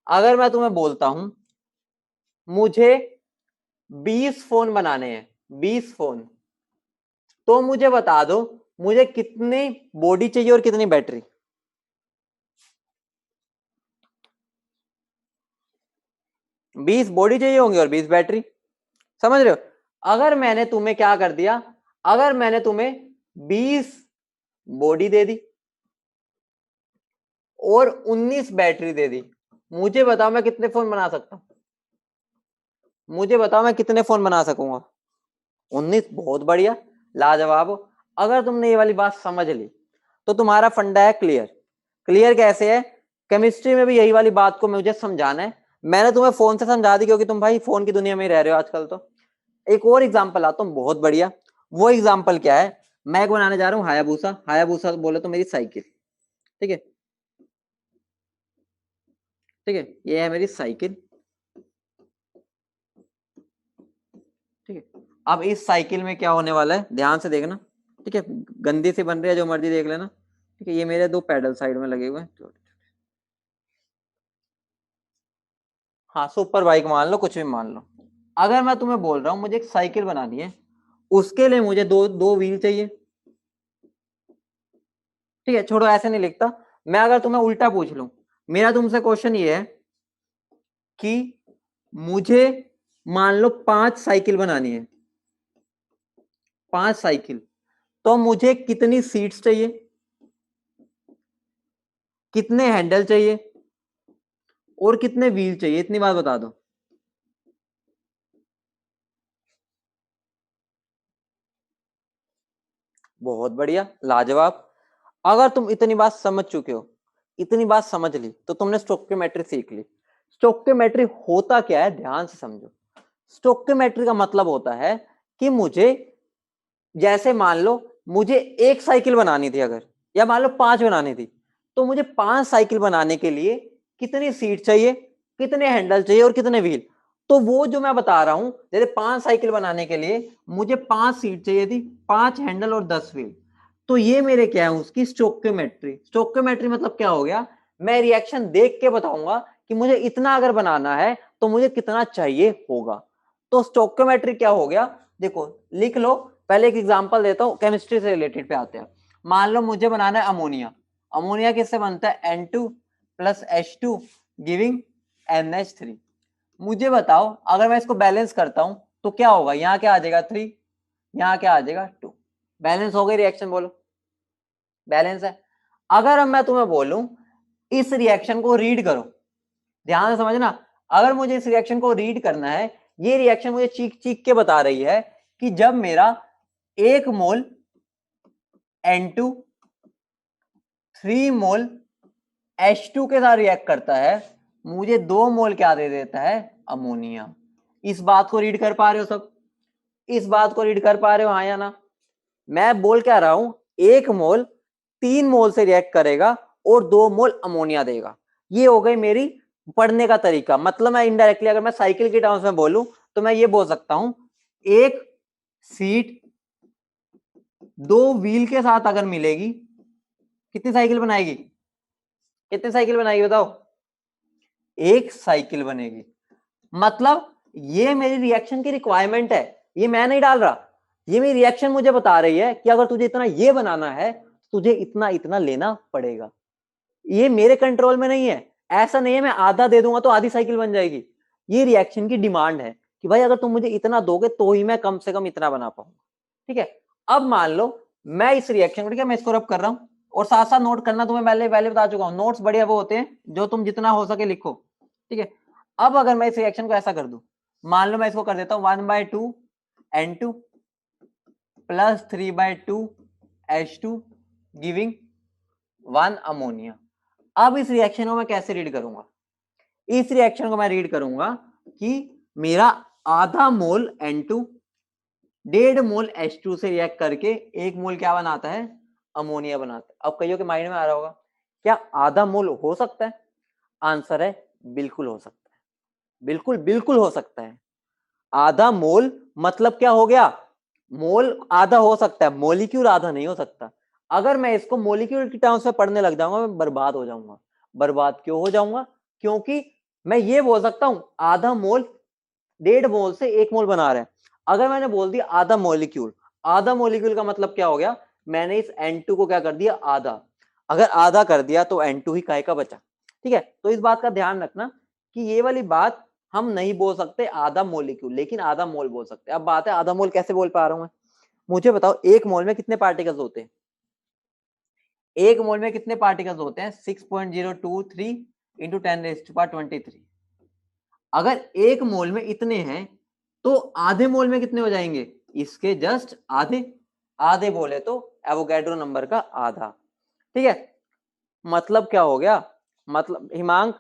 अगर मैं तुम्हें बोलता हूं मुझे 20 फोन बनाने हैं, 20 फोन, तो मुझे बता दो मुझे कितनी बॉडी चाहिए और कितनी बैटरी। 20 बॉडी चाहिए होंगी और 20 बैटरी, समझ रहे हो। अगर मैंने तुम्हें क्या कर दिया, अगर मैंने तुम्हें 20 बॉडी दे दी और 19 बैटरी दे दी, मुझे बताओ मैं कितने फोन बना सकता हूं, मुझे बताओ मैं कितने फोन बना सकूंगा। 19, बहुत बढ़िया, लाजवाब। अगर तुमने ये वाली बात समझ ली तो तुम्हारा फंडा है क्लियर। क्लियर कैसे है, केमिस्ट्री में भी यही वाली बात को मुझे समझाना है। मैंने तुम्हें फोन से समझा दी क्योंकि तुम भाई फोन की दुनिया में ही रह रहे हो आजकल। तो एक और एग्जांपल आता हूँ, बहुत बढ़िया। वो एग्जांपल क्या है, मैं एक बनाने जा रहा हूँ हायाबूसा, हायाबूसा बोले तो मेरी साइकिल, ठीक है, ठीक है, ये है मेरी साइकिल, ठीक है। अब इस साइकिल में क्या होने वाला है, ध्यान से देखना, ठीक है, गंदी सी बन रही है जो मर्जी देख लेना, ठीक है। ये मेरे दो पैडल साइड में लगे हुए हैं, हाँ, सुपर बाइक मान लो, कुछ भी मान लो। अगर मैं तुम्हें बोल रहा हूं मुझे एक साइकिल बनानी है, उसके लिए मुझे दो दो व्हील चाहिए, ठीक है। छोड़ो, ऐसे नहीं लिखता मैं, अगर तुम्हें उल्टा पूछ लूं, मेरा तुमसे क्वेश्चन ये है कि मुझे मान लो 5 साइकिल बनानी है, 5 साइकिल, तो मुझे कितनी सीट्स चाहिए, कितने हैंडल चाहिए, और कितने व्हील चाहिए, इतनी बात बता दो। बहुत बढ़िया, लाजवाब। अगर तुम इतनी बात समझ चुके हो, इतनी बात समझ ली, तो तुमने स्टोक्योमेट्री सीख ली। स्टोक्योमेट्री होता क्या है, ध्यान से समझो। स्टोक्योमेट्री का मतलब होता है कि मुझे, जैसे मान लो मुझे एक साइकिल बनानी थी अगर, या मान लो 5 बनानी थी, तो मुझे 5 साइकिल बनाने के लिए कितनी सीट चाहिए, कितने हैंडल चाहिए और कितने व्हील। तो वो जो मैं बता रहा हूं, जैसे 5 साइकिल बनाने के लिए मुझे 5 सीट चाहिए थी, 5 हैंडल और 10 व्हील। तो ये मेरे क्या है, उसकी स्टोक्योमेट्री। स्टोक्योमेट्री मतलब क्या हो गया, मैं रिएक्शन देख के बताऊंगा कि मुझे इतना अगर बनाना है तो मुझे कितना चाहिए होगा। तो स्टोक्योमेट्री क्या हो गया, देखो लिख लो। पहले एक एग्जांपल देता हूं, केमिस्ट्री से रिलेटेड पे आते हैं। मान लो मुझे बनाना है अमोनिया। अमोनिया किससे बनता है, N2 plus H2 giving NH3। मुझे बताओ अगर मैं इसको बैलेंस करता हूं तो क्या होगा, यहाँ क्या आ जाएगा 3, यहाँ क्या आ जाएगा 2। बैलेंस हो गई रिएक्शन, बोलो बैलेंस है। अगर अब मैं तुम्हें बोलूं इस रिएक्शन को रीड करो, ध्यान से समझना। अगर मुझे इस रिएक्शन को रीड करना है, ये रिएक्शन मुझे चीख चीख के बता रही है कि जब मेरा 1 मोल N2 3 मोल H2 के साथ रिएक्ट करता है, मुझे 2 मोल क्या दे देता है, अमोनिया। इस बात को रीड कर पा रहे हो सब, इस बात को रीड कर पा रहे हो, हाँ या ना। मैं बोल क्या रहा हूं, 1 मोल 3 मोल से रिएक्ट करेगा और 2 मोल अमोनिया देगा। ये हो गई मेरी पढ़ने का तरीका। मतलब मैं इनडायरेक्टली अगर मैं साइकिल के टर्म्स में बोलूं तो मैं ये बोल सकता हूं, एक सीट 2 व्हील के साथ अगर मिलेगी, कितनी साइकिल बनाएगी, कितनी साइकिल बनाएगी बताओ, एक साइकिल बनेगी। मतलब ये मेरी रिएक्शन की रिक्वायरमेंट है, ये मैं नहीं डाल रहा, ये मेरी रिएक्शन मुझे बता रही है कि अगर तुझे इतना ये बनाना है, तुझे इतना इतना लेना पड़ेगा। ये मेरे कंट्रोल में नहीं है। ऐसा नहीं है मैं आधा दे दूंगा तो आधी साइकिल बन जाएगी। ये रिएक्शन की डिमांड है कि भाई अगर तुम मुझे इतना दोगे तो ही मैं कम से कम इतना बना पाऊंगा। ठीक है। अब मान लो मैं इस रिएक्शन को, ठीक है, मैं इसको रब कर रहा हूं और साथ साथ नोट करना, तुम्हें पहले पहले बता चुका हूं, नोट्स बढ़िया वो होते हैं जो तुम जितना हो सके लिखो। ठीक है। अब अगर मैं इस रिएक्शन को ऐसा कर दूं, मान लो मैं इसको कर देता हूं 1/2 N2 plus 3/2 H2 giving 1 ammonia. अब इस रिएक्शन को मैं कैसे रीड करूंगा, इस रिएक्शन को मैं रीड करूंगा कि मेरा आधा मोल N2 1.5 मोल H2 से रिएक्ट करके 1 मोल क्या बनाता है, अमोनिया बनाता है। अब कईयों के माइंड में आ रहा होगा, क्या आधा मोल हो सकता है? आंसर है बिल्कुल हो सकता है, बिल्कुल बिल्कुल हो सकता है। आधा मोल मतलब क्या हो गया, मोल आधा हो सकता है, मोलिक्यूल आधा नहीं हो सकता। अगर मैं इसको मोलिक्यूल की टर्म्स में पढ़ने लग जाऊंगा मैं बर्बाद हो जाऊंगा। बर्बाद क्यों हो जाऊंगा, क्योंकि मैं ये बोल सकता हूं आधा मोल 1.5 मोल से 1 मोल बना रहे हैं। अगर मैंने बोल दिया आधा मोलिक्यूल, आधा मोलिक्यूल का मतलब क्या हो गया, मैंने इस N2 को क्या कर दिया, आधा। अगर आधा कर दिया तो N2 ही काहे का बचा। ठीक है। तो इस बात का ध्यान रखना कि ये वाली बात हम नहीं बोल सकते आधा मोलिक्यूल, लेकिन आधा मोल बोल सकते हैं। अब बात है आधा मोल कैसे बोल पा रहा हूं मैं, मुझे बताओ 1 मोल में कितने पार्टिकल्स होते हैं, 1 मोल में कितने पार्टिकल्स होते हैं, 6.023 इंटू 10⁻23। अगर 1 मोल में इतने हैं तो आधे मोल में कितने हो जाएंगे, इसके जस्ट आधे। आधे बोले तो एवोगैड्रो नंबर का आधा। ठीक है। मतलब क्या हो गया, मतलब हिमांक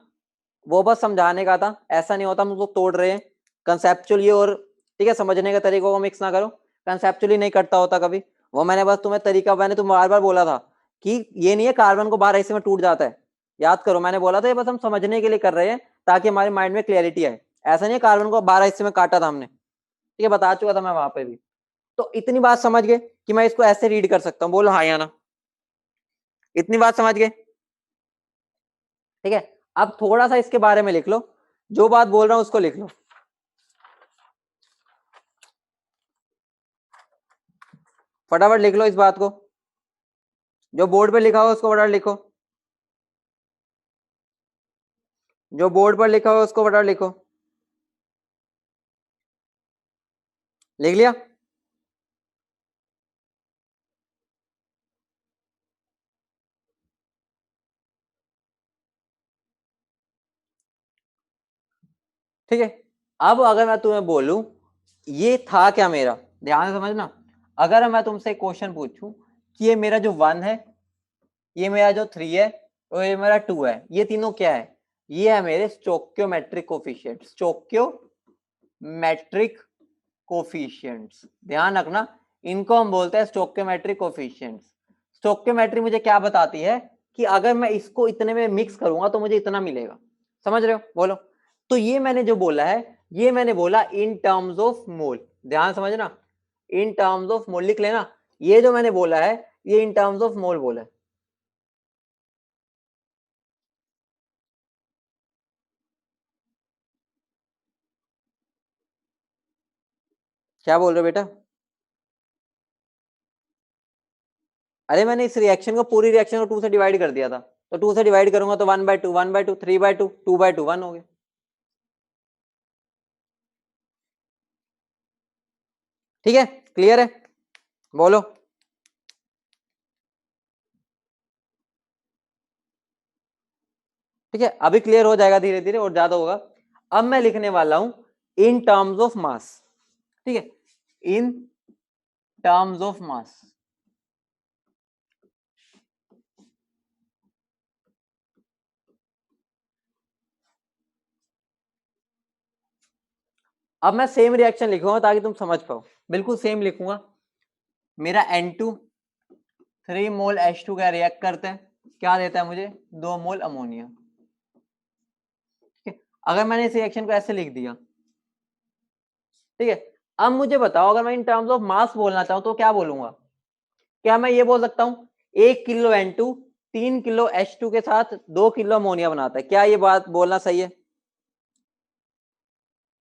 वो बस समझाने का था, ऐसा नहीं होता हम उसको तोड़ रहे हैं कंसेप्चुअली और, ठीक है, समझने के तरीकों को मिक्स ना करो। कंसेप्चुअली नहीं करता होता कभी वो, मैंने बस तुम्हें तरीका, मैंने तुम्हें बार बार बोला था कि ये नहीं है कार्बन को 12 हिस्से में टूट जाता है। याद करो मैंने बोला था ये बस हम समझने के लिए कर रहे हैं ताकि हमारे माइंड में क्लियरिटी आए। ऐसा नहीं है कार्बन को 12 हिस्से में काटा था हमने, ठीक है, बता चुका था मैं वहां पे भी। तो इतनी बात समझ गए कि मैं इसको ऐसे रीड कर सकता हूँ, बोलो हाँ या ना। इतनी बात समझ गए, ठीक है। अब थोड़ा सा इसके बारे में लिख लो, जो बात बोल रहा हूं उसको लिख लो। फटाफट लिख लो इस बात को, जो बोर्ड पे लिखा हो उसको फटाफट लिखो, जो बोर्ड पर लिखा हो उसको फटाफट लिखो। लिख लिया। ठीक है। अब अगर मैं तुम्हें बोलूं ये था क्या मेरा, ध्यान से समझना, अगर मैं तुमसे क्वेश्चन पूछूं कि ये मेरा जो 1 है, ये मेरा जो 3 है और ये मेरा 2 है, ये तीनों क्या है, ये है मेरे स्टोक्योमेट्रिक कोफिशिएंट, स्टोक्योमेट्रिक कोफिशिएंट्स, ध्यान रखना, इनको हम बोलते हैं स्टोक्योमेट्रिक कोफिशिएंट्स। स्टोक्योमेट्री मुझे क्या बताती है कि अगर मैं इसको इतने में मिक्स करूंगा तो मुझे इतना मिलेगा, समझ रहे हो, बोलो। तो ये मैंने जो बोला है, ये मैंने बोला इन टर्म्स ऑफ मोल, ध्यान समझना, इन टर्म्स ऑफ मोल लिख लेना, ये जो मैंने बोला है ये इन टर्म्स ऑफ मोल बोला है। क्या बोल रहे हो बेटा? अरे मैंने इस रिएक्शन को, पूरी रिएक्शन को 2 से डिवाइड कर दिया था, तो 2 से डिवाइड करूंगा तो 1/2, 1/2, 3/2, 2/2, 1 हो गया। ठीक है, क्लियर है, बोलो। ठीक है, अभी क्लियर हो जाएगा धीरे धीरे और ज्यादा होगा। अब मैं लिखने वाला हूं इन टर्म्स ऑफ मास, ठीक है, इन टर्म्स ऑफ मास। अब मैं सेम रिएक्शन लिखूंगा ताकि तुम समझ पाओ, बिल्कुल सेम लिखूंगा। मेरा N2 3 मोल H2 का रिएक्ट करते हैं, क्या देता है मुझे, 2 मोल अमोनिया। ठीक है, अगर मैंने इस रिएक्शन को ऐसे लिख दिया, ठीक है, अब मुझे बताओ अगर मैं इन टर्म्स ऑफ मास बोलना चाहूं तो क्या बोलूंगा, क्या मैं ये बोल सकता हूं 1 किलो N2 3 किलो H2 के साथ 2 किलो अमोनिया बनाता है, क्या ये बात बोलना सही है?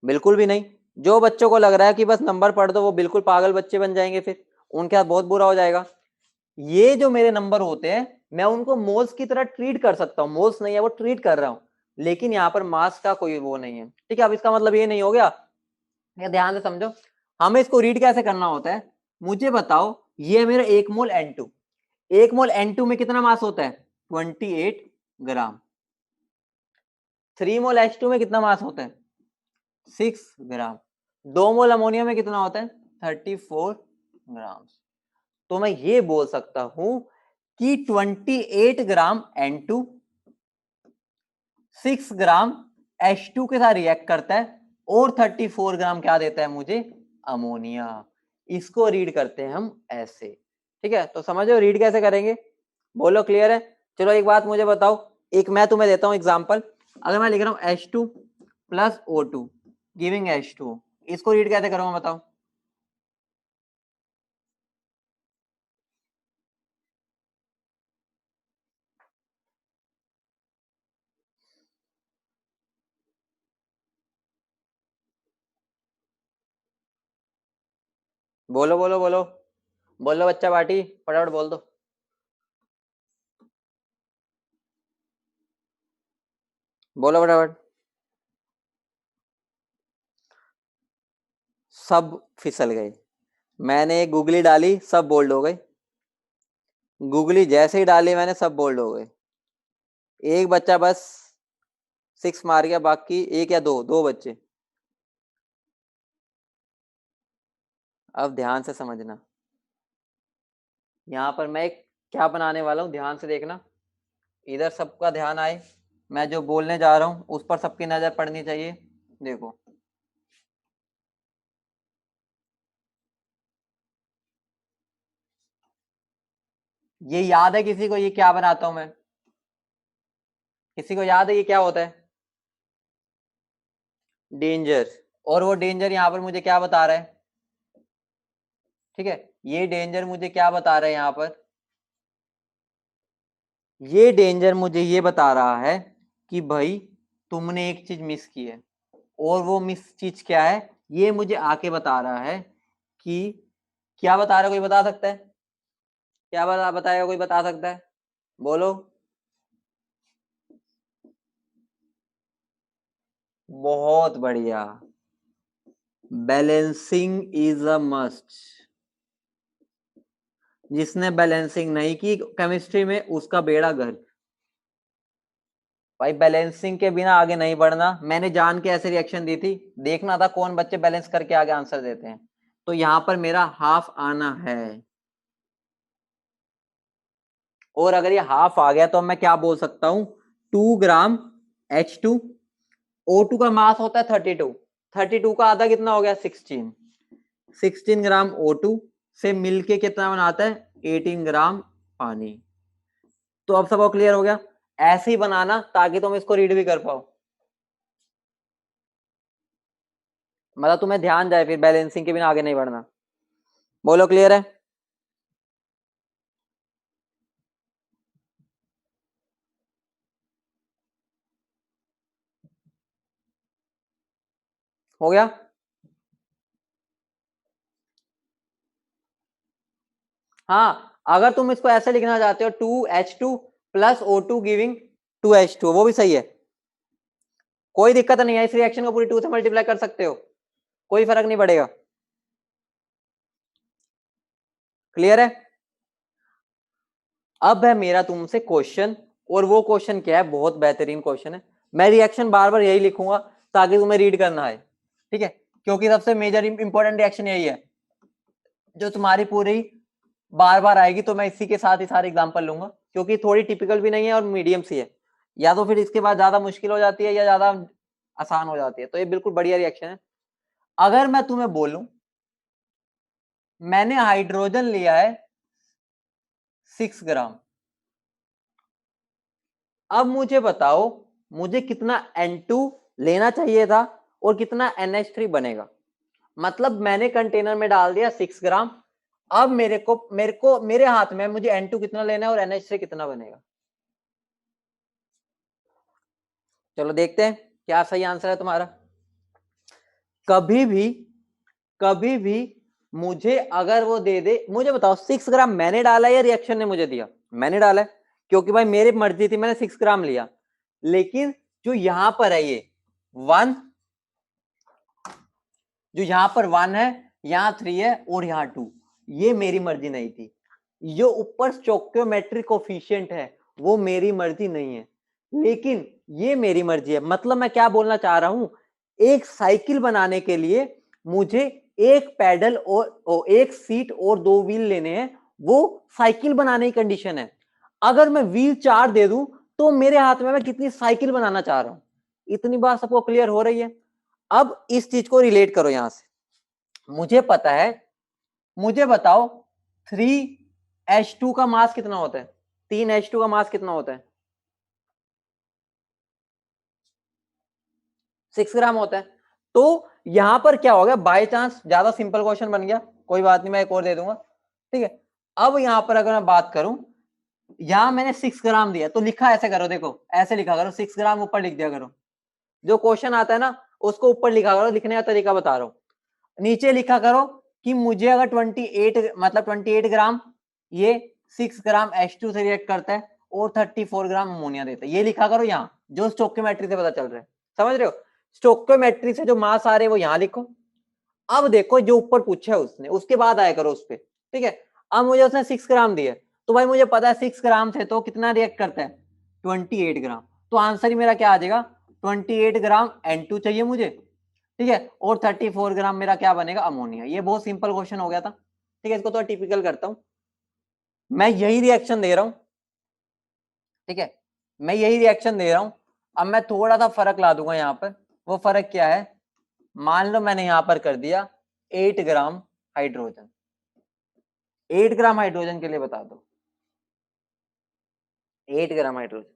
बिल्कुल भी नहीं। जो बच्चों को लग रहा है कि बस नंबर पढ़ दो वो बिल्कुल पागल बच्चे बन जाएंगे, फिर उनके साथ बहुत बुरा हो जाएगा। ये जो मेरे नंबर होते हैं मैं उनको मोल्स की तरह ट्रीट कर सकता हूँ, मोल्स नहीं है वो ट्रीट कर रहा हूँ, लेकिन यहाँ पर मास का कोई वो नहीं है। ठीक है, अब इसका मतलब ये नहीं हो गया, ये ध्यान से समझो, हमें इसको रीड कैसे करना होता है, मुझे बताओ ये मेरा 1 मोल N2, 1 मोल N2 में कितना मास होता है, 28 ग्राम। 3 मोल H2 में कितना मास होता है, 6 ग्राम। 2 मोल अमोनिया में कितना होता है, 34 ग्राम। तो मैं ये बोल सकता हूं कि 28 ग्राम N2 6 ग्राम H2 के साथ रिएक्ट करता है और 34 ग्राम क्या देता है मुझे, अमोनिया। इसको रीड करते हैं हम ऐसे। ठीक है, तो समझो रीड कैसे करेंगे, बोलो क्लियर है? चलो एक बात मुझे बताओ, एक मैं तुम्हें देता हूं एग्जांपल, अगर मैं लिख रहा हूं H2 plus O2 giving H2, इसको रीड कैसे करूंगा बताओ? बोलो बोलो बोलो, बोलो बच्चा पार्टी, फटाफट बोल दो, बोलो फटाफट। सब फिसल गए, मैंने गूगली डाली सब बोल्ड हो गए, गूगली जैसे ही डाली मैंने सब बोल्ड हो गए, एक बच्चा बस 6 मार गया, बाकी एक या दो, दो बच्चे। अब ध्यान से समझना, यहाँ पर मैं एक क्या बनाने वाला हूँ, ध्यान से देखना, इधर सबका ध्यान आए, मैं जो बोलने जा रहा हूँ उस पर सबकी नजर पड़नी चाहिए। देखो, ये याद है किसी को ये क्या बनाता हूं मैं, किसी को याद है ये क्या होता है, डेंजर। और वो डेंजर यहाँ पर मुझे क्या बता रहा है, ठीक है, ये डेंजर मुझे क्या बता रहा है यहाँ पर, ये डेंजर मुझे ये बता रहा है कि भाई तुमने एक चीज मिस की है, और वो मिस चीज क्या है, ये मुझे आके बता रहा है कि, क्या बता रहा है, कोई बता सकता है, क्या बताएगा, कोई बता सकता है, बोलो। बहुत बढ़िया, बैलेंसिंग इज अ मस्ट। जिसने बैलेंसिंग नहीं की केमिस्ट्री में उसका बेड़ा गर्क। भाई बैलेंसिंग के बिना आगे नहीं बढ़ना, मैंने जान के ऐसे रिएक्शन दी थी, देखना था कौन बच्चे बैलेंस करके आगे आंसर देते हैं। तो यहां पर मेरा हाफ आना है, और अगर ये हाफ आ गया तो मैं क्या बोल सकता हूं, 2 ग्राम H2, O2 का मास होता है 32, 32 का आधा कितना हो गया 16 ग्राम O2 से मिलके कितना बनाता है 18 ग्राम पानी। तो अब सबको क्लियर हो गया, ऐसे ही बनाना ताकि तुम इसको रीड भी कर पाओ, मतलब तुम्हें ध्यान जाए, फिर बैलेंसिंग के बिना आगे नहीं बढ़ना। बोलो क्लियर है? हो गया? हाँ, अगर तुम इसको ऐसे लिखना चाहते हो 2H2 plus O2 giving 2H2, वो भी सही है, कोई दिक्कत नहीं है, इस रिएक्शन को पूरी 2 से मल्टीप्लाई कर सकते हो, कोई फर्क नहीं पड़ेगा। क्लियर है? अब है मेरा तुमसे क्वेश्चन, और वो क्वेश्चन क्या है, बहुत बेहतरीन क्वेश्चन है, मैं रिएक्शन बार बार यही लिखूंगा ताकि तुम्हें रीड करना है, ठीक है, क्योंकि सबसे मेजर इंपॉर्टेंट रिएक्शन यही है जो तुम्हारी पूरी बार बार आएगी, तो मैं इसी के साथ ही सारे एग्जांपल लूंगा, क्योंकि थोड़ी टिपिकल भी नहीं है और मीडियम सी है, या तो फिर इसके बाद ज्यादा मुश्किल हो जाती है या ज्यादा आसान हो जाती है, तो ये बिल्कुल बढ़िया रिएक्शन है। अगर मैं तुम्हें बोलूं मैंने हाइड्रोजन लिया है 6 ग्राम, अब मुझे बताओ मुझे कितना N2 लेना चाहिए था और कितना NH3 बनेगा, मतलब मैंने कंटेनर में डाल दिया 6 ग्राम, अब मेरे हाथ में मुझे N2 कितना लेना है और NH3 कितना बनेगा। चलो देखते हैं क्या सही आंसर है तुम्हारा। कभी भी कभी भी मुझे अगर वो दे दे, मुझे बताओ 6 ग्राम मैंने डाला या रिएक्शन ने मुझे दिया, मैंने डाला है, क्योंकि भाई मेरी मर्जी थी, मैंने 6 ग्राम लिया, लेकिन जो यहां पर है ये 1, जो यहां पर 1 है, यहां 3 है और यहां 2, ये मेरी मर्जी नहीं थी, जो ऊपर स्टोइकियोमेट्रिक कोफिशिएंट है वो मेरी मर्जी नहीं है, लेकिन ये मेरी मर्जी है। मतलब मैं क्या बोलना चाह रहा हूं, एक साइकिल बनाने के लिए मुझे एक पैडल और एक सीट और 2 व्हील लेने हैं, वो साइकिल बनाने की कंडीशन है। अगर मैं व्हील 4 दे दूं तो मेरे हाथ में मैं कितनी साइकिल बनाना चाह रहा हूं। इतनी बात सबको क्लियर हो रही है? अब इस चीज को रिलेट करो यहां से, मुझे पता है, मुझे बताओ 3H2 का मास कितना होता है, 3H2 का मास कितना होता है, 6 ग्राम होता है। तो यहां पर क्या हो गया, बाय चांस ज्यादा सिंपल क्वेश्चन बन गया, कोई बात नहीं, मैं एक और दे दूंगा, ठीक है। अब यहां पर अगर मैं बात करूं, यहां मैंने 6 ग्राम दिया, तो लिखा ऐसे करो, देखो ऐसे लिखा करो, 6 ग्राम ऊपर लिख दिया करो, जो क्वेश्चन आता है ना उसको ऊपर लिखा करो, लिखने का तरीका बता रहा हूं। नीचे लिखा करो कि मुझे अगर 28 मतलब 28 ग्राम ये 6 ग्राम H2 से रिएक्ट करता है और 34 ग्राम अमोनिया देता है, ये लिखा करो यहाँ, जो स्टोइकियोमेट्री से पता चल रहा है, समझ रहे हो? स्टोइकियोमेट्री से जो मास आ रहे हैं वो यहाँ लिखो। अब देखो जो ऊपर पूछा है उसने, उसके बाद आया करो उस पर, ठीक है। अब मुझे उसने 6 ग्राम दिए, तो भाई मुझे पता है 6 ग्राम से तो कितना रिएक्ट करता है 28 ग्राम, तो आंसर ही मेरा क्या आ जाएगा, 28 ग्राम N2 चाहिए मुझे, ठीक है, और 34 ग्राम मेरा क्या बनेगा अमोनिया। ये बहुत सिंपल क्वेश्चन हो गया था, ठीक है। इसको तो टिपिकल करता हूं, मैं यही रिएक्शन दे रहा हूं, ठीक है, मैं यही रिएक्शन दे रहा हूं। अब मैं थोड़ा सा फर्क ला दूंगा यहाँ पर, वो फर्क क्या है, मान लो मैंने यहां पर कर दिया 8 ग्राम हाइड्रोजन, 8 ग्राम हाइड्रोजन के लिए बता दो, 8 ग्राम हाइड्रोजन,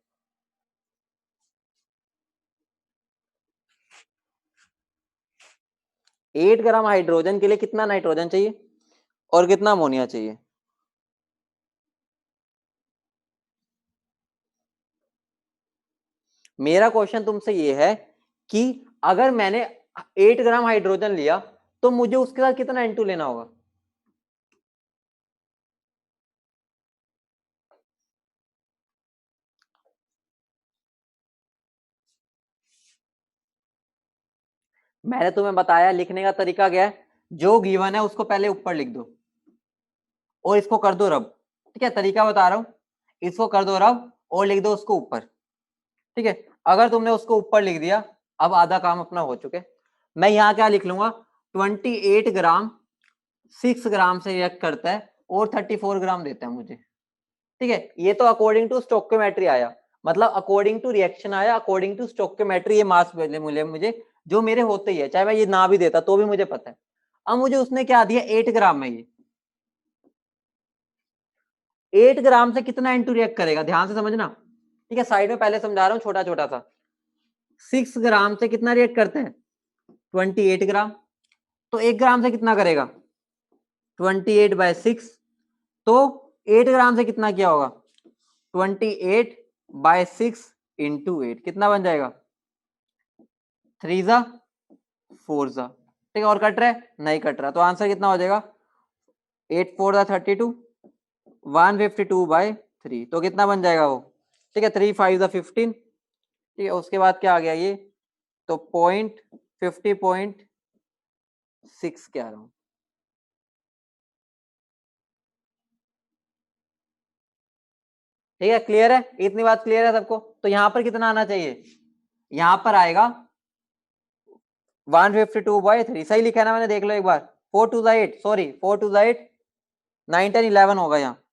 8 ग्राम हाइड्रोजन के लिए कितना नाइट्रोजन चाहिए और कितना अमोनिया चाहिए? मेरा क्वेश्चन तुमसे ये है कि अगर मैंने 8 ग्राम हाइड्रोजन लिया तो मुझे उसके साथ कितना N2 लेना होगा? मैंने तुम्हें बताया लिखने का तरीका क्या है, जो गिवन है उसको पहले ऊपर लिख दो और इसको कर दो रब, ठीक है, तरीका बता रहा हूं, इसको कर दो रब और लिख दो उसको ऊपर, ठीक है। अगर तुमने उसको ऊपर लिख दिया, अब आधा काम अपना हो चुके। मैं यहाँ क्या लिख लूंगा, 28 ग्राम 6 ग्राम से रिएक्ट करता है और 34 ग्राम देता है मुझे। ठीक है, ये तो अकॉर्डिंग टू स्टोइकियोमेट्री आया, मतलब अकॉर्डिंग टू रिएक्शन आया, अकॉर्डिंग टू स्टोइकियोमेट्री ये मास मिले मुझे, जो मेरे होते ही है, चाहे मैं ये ना भी देता तो भी मुझे पता है। अब मुझे उसने क्या दिया, 8 ग्राम में, ये 8 ग्राम से कितना इंटू रिएक्ट करेगा, ध्यान से समझना। ठीक है, साइड में पहले समझा रहा हूँ छोटा छोटा सा। 6 ग्राम से कितना रिएक्ट करते हैं, 28 ग्राम। तो 1 ग्राम से कितना करेगा, 28/6। तो 8 ग्राम से कितना किया होगा, 28/6 इंटू 8, कितना बन जाएगा, 3 जा 4 जा। ठीक है, और कट रहा है, नहीं कट रहा, तो आंसर कितना हो जाएगा, 8 4 जा 32, 152/3, तो कितना बन जाएगा वो। ठीक है, 3 5 जा 15। ठीक है, उसके बाद क्या आ गया ये, तो 50.6 क्या रहा हूं। ठीक है, क्लियर है, इतनी बात क्लियर है सबको। तो यहां पर कितना आना चाहिए, यहां पर आएगा 152/3, सही लिखा है ना मैंने, देख लो एक बार। 4 2 8, सॉरी 4 2 8, 9 10 11 होगा यहाँ।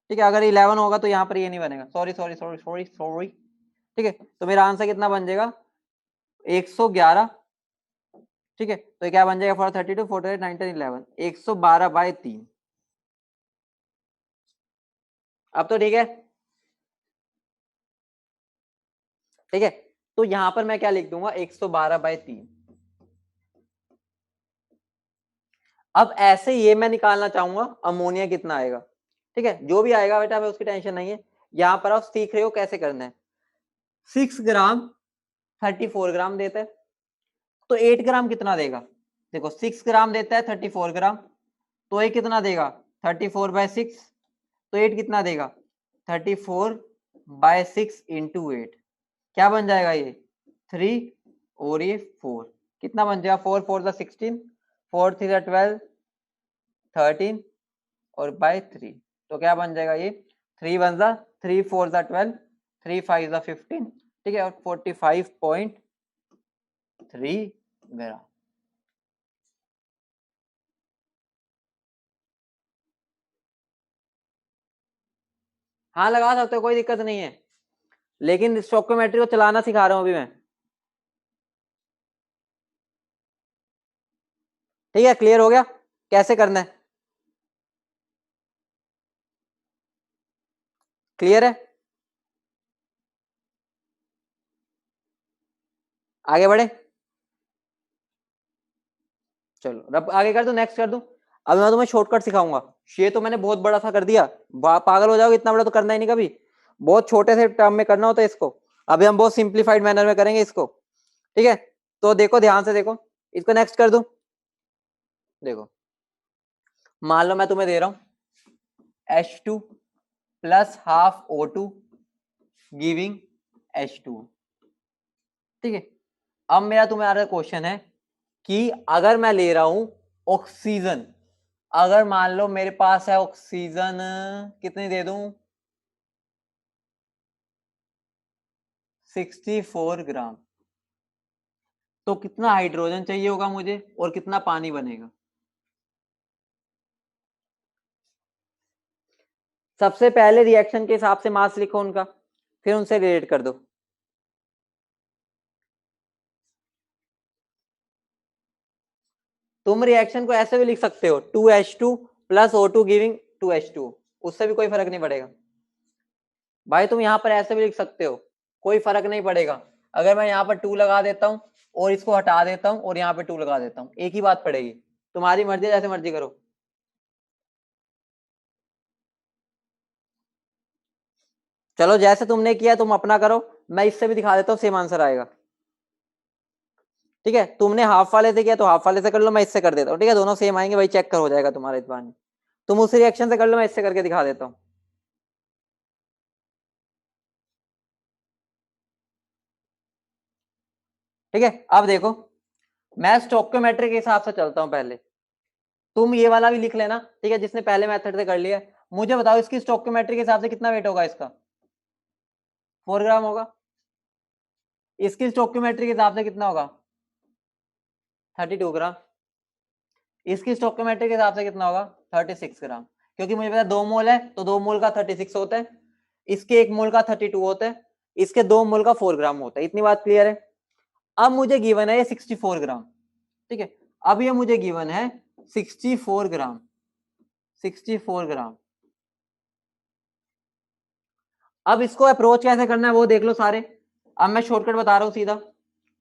ठीक है, अगर 11 होगा तो यहाँ पर ये नहीं बनेगा, sorry sorry sorry sorry sorry. ठीक है, तो मेरा आंसर कितना बन जाएगा, 111। ठीक है, तो ये क्या बन जाएगा, 432 48 9 10 11, 112/3। अब तो ठीक है। ठीक है, तो यहां पर मैं क्या लिख दूंगा, 112/3। अब ऐसे ये मैं निकालना चाहूंगा अमोनिया कितना आएगा। ठीक है, जो भी आएगा बेटा मैं उसकी टेंशन नहीं है, यहां पर आप सीख रहे हो कैसे करना है। 6 ग्राम 34 ग्राम देता है, तो 8 ग्राम कितना देगा, देखो 6 ग्राम देता है 34 ग्राम, तो ये कितना देगा, 34/6। तो 8 कितना देगा, 34/6 इंटू 8, क्या बन जाएगा ये 3 और ये 4, कितना बन जाएगा, 4 4 जा 16, 4 3 जा 12, 13 और बाय 3, तो क्या बन जाएगा ये 3 1 जा 3 4 जा 12, 3 5 जा 15। ठीक है, और 45.3 ग्राम। हाँ लगा सकते हो, कोई दिक्कत नहीं है, लेकिन स्टोइकियोमेट्री को चलाना सिखा रहा हूं अभी मैं। ठीक है, क्लियर हो गया कैसे करना है, क्लियर है, आगे बढ़े, चलो अब आगे कर दो, नेक्स्ट कर दो। अब मैं तुम्हें शॉर्टकट सिखाऊंगा, ये तो मैंने बहुत बड़ा सा कर दिया, पागल हो जाओगे, इतना बड़ा तो करना ही नहीं कभी, बहुत छोटे से टर्म में करना होता है इसको। अभी हम बहुत सिंप्लीफाइड मैनर में करेंगे इसको। ठीक है, तो देखो ध्यान से देखो, इसको नेक्स्ट कर दूं। देखो, मान लो मैं तुम्हें दे रहा हूं H2 plus half O2 giving H2। ठीक है, अब मेरा तुम्हारा क्वेश्चन है कि अगर मैं ले रहा हूं ऑक्सीजन, अगर मान लो मेरे पास है ऑक्सीजन, कितनी दे दूं, 64 ग्राम, तो कितना हाइड्रोजन चाहिए होगा मुझे और कितना पानी बनेगा। सबसे पहले रिएक्शन के हिसाब से मास लिखो उनका, फिर उनसे रिलेट कर दो। तुम रिएक्शन को ऐसे भी लिख सकते हो, 2H2 plus O2 giving 2H2, उससे भी कोई फर्क नहीं पड़ेगा भाई, तुम यहाँ पर ऐसे भी लिख सकते हो, कोई फर्क नहीं पड़ेगा। अगर मैं यहाँ पर 2 लगा देता हूँ और इसको हटा देता हूँ और यहाँ पे 2 लगा देता हूँ, एक ही बात पड़ेगी, तुम्हारी मर्जी, जैसे मर्जी करो। चलो जैसे तुमने किया तुम अपना करो, मैं इससे भी दिखा देता हूँ, सेम आंसर आएगा। ठीक है, तुमने हाफ वाले से किया तो हाफ वाले से कर लो, मैं इससे कर देता हूँ। ठीक है, दोनों सेम आएंगे भाई, चेक कर हो जाएगा तुम्हारा इस बार। तुम उसी रिएक्शन से कर लो, मैं इससे करके दिखा देता हूँ। ठीक है, अब देखो, मैं स्टोइकियोमेट्री के हिसाब से चलता हूँ पहले, तुम ये वाला भी लिख लेना। ठीक है, जिसने पहले मेथड से कर लिया, मुझे बताओ इसकी स्टोइकियोमेट्री के हिसाब से कितना वेट होगा इसका, 4 ग्राम होगा। इसकी स्टोइकियोमेट्री के हिसाब से कितना होगा 32 ग्राम। इसकी स्टोइकियोमेट्री के हिसाब से कितना होगा 36 ग्राम, क्योंकि मुझे पता है 2 मोल है तो 2 मोल का 36 होता है, इसके 1 मोल का 32 होता है, इसके 2 मोल का 4 ग्राम होता है। इतनी बात क्लियर है। अब मुझे गिवन है ये 64 ग्राम, ठीक है। अब ये मुझे गिवन है 64 ग्राम, 64 ग्राम। अब इसको अप्रोच कैसे करना है वो देख लो सारे। अब मैं शॉर्टकट बता रहा हूं सीधा।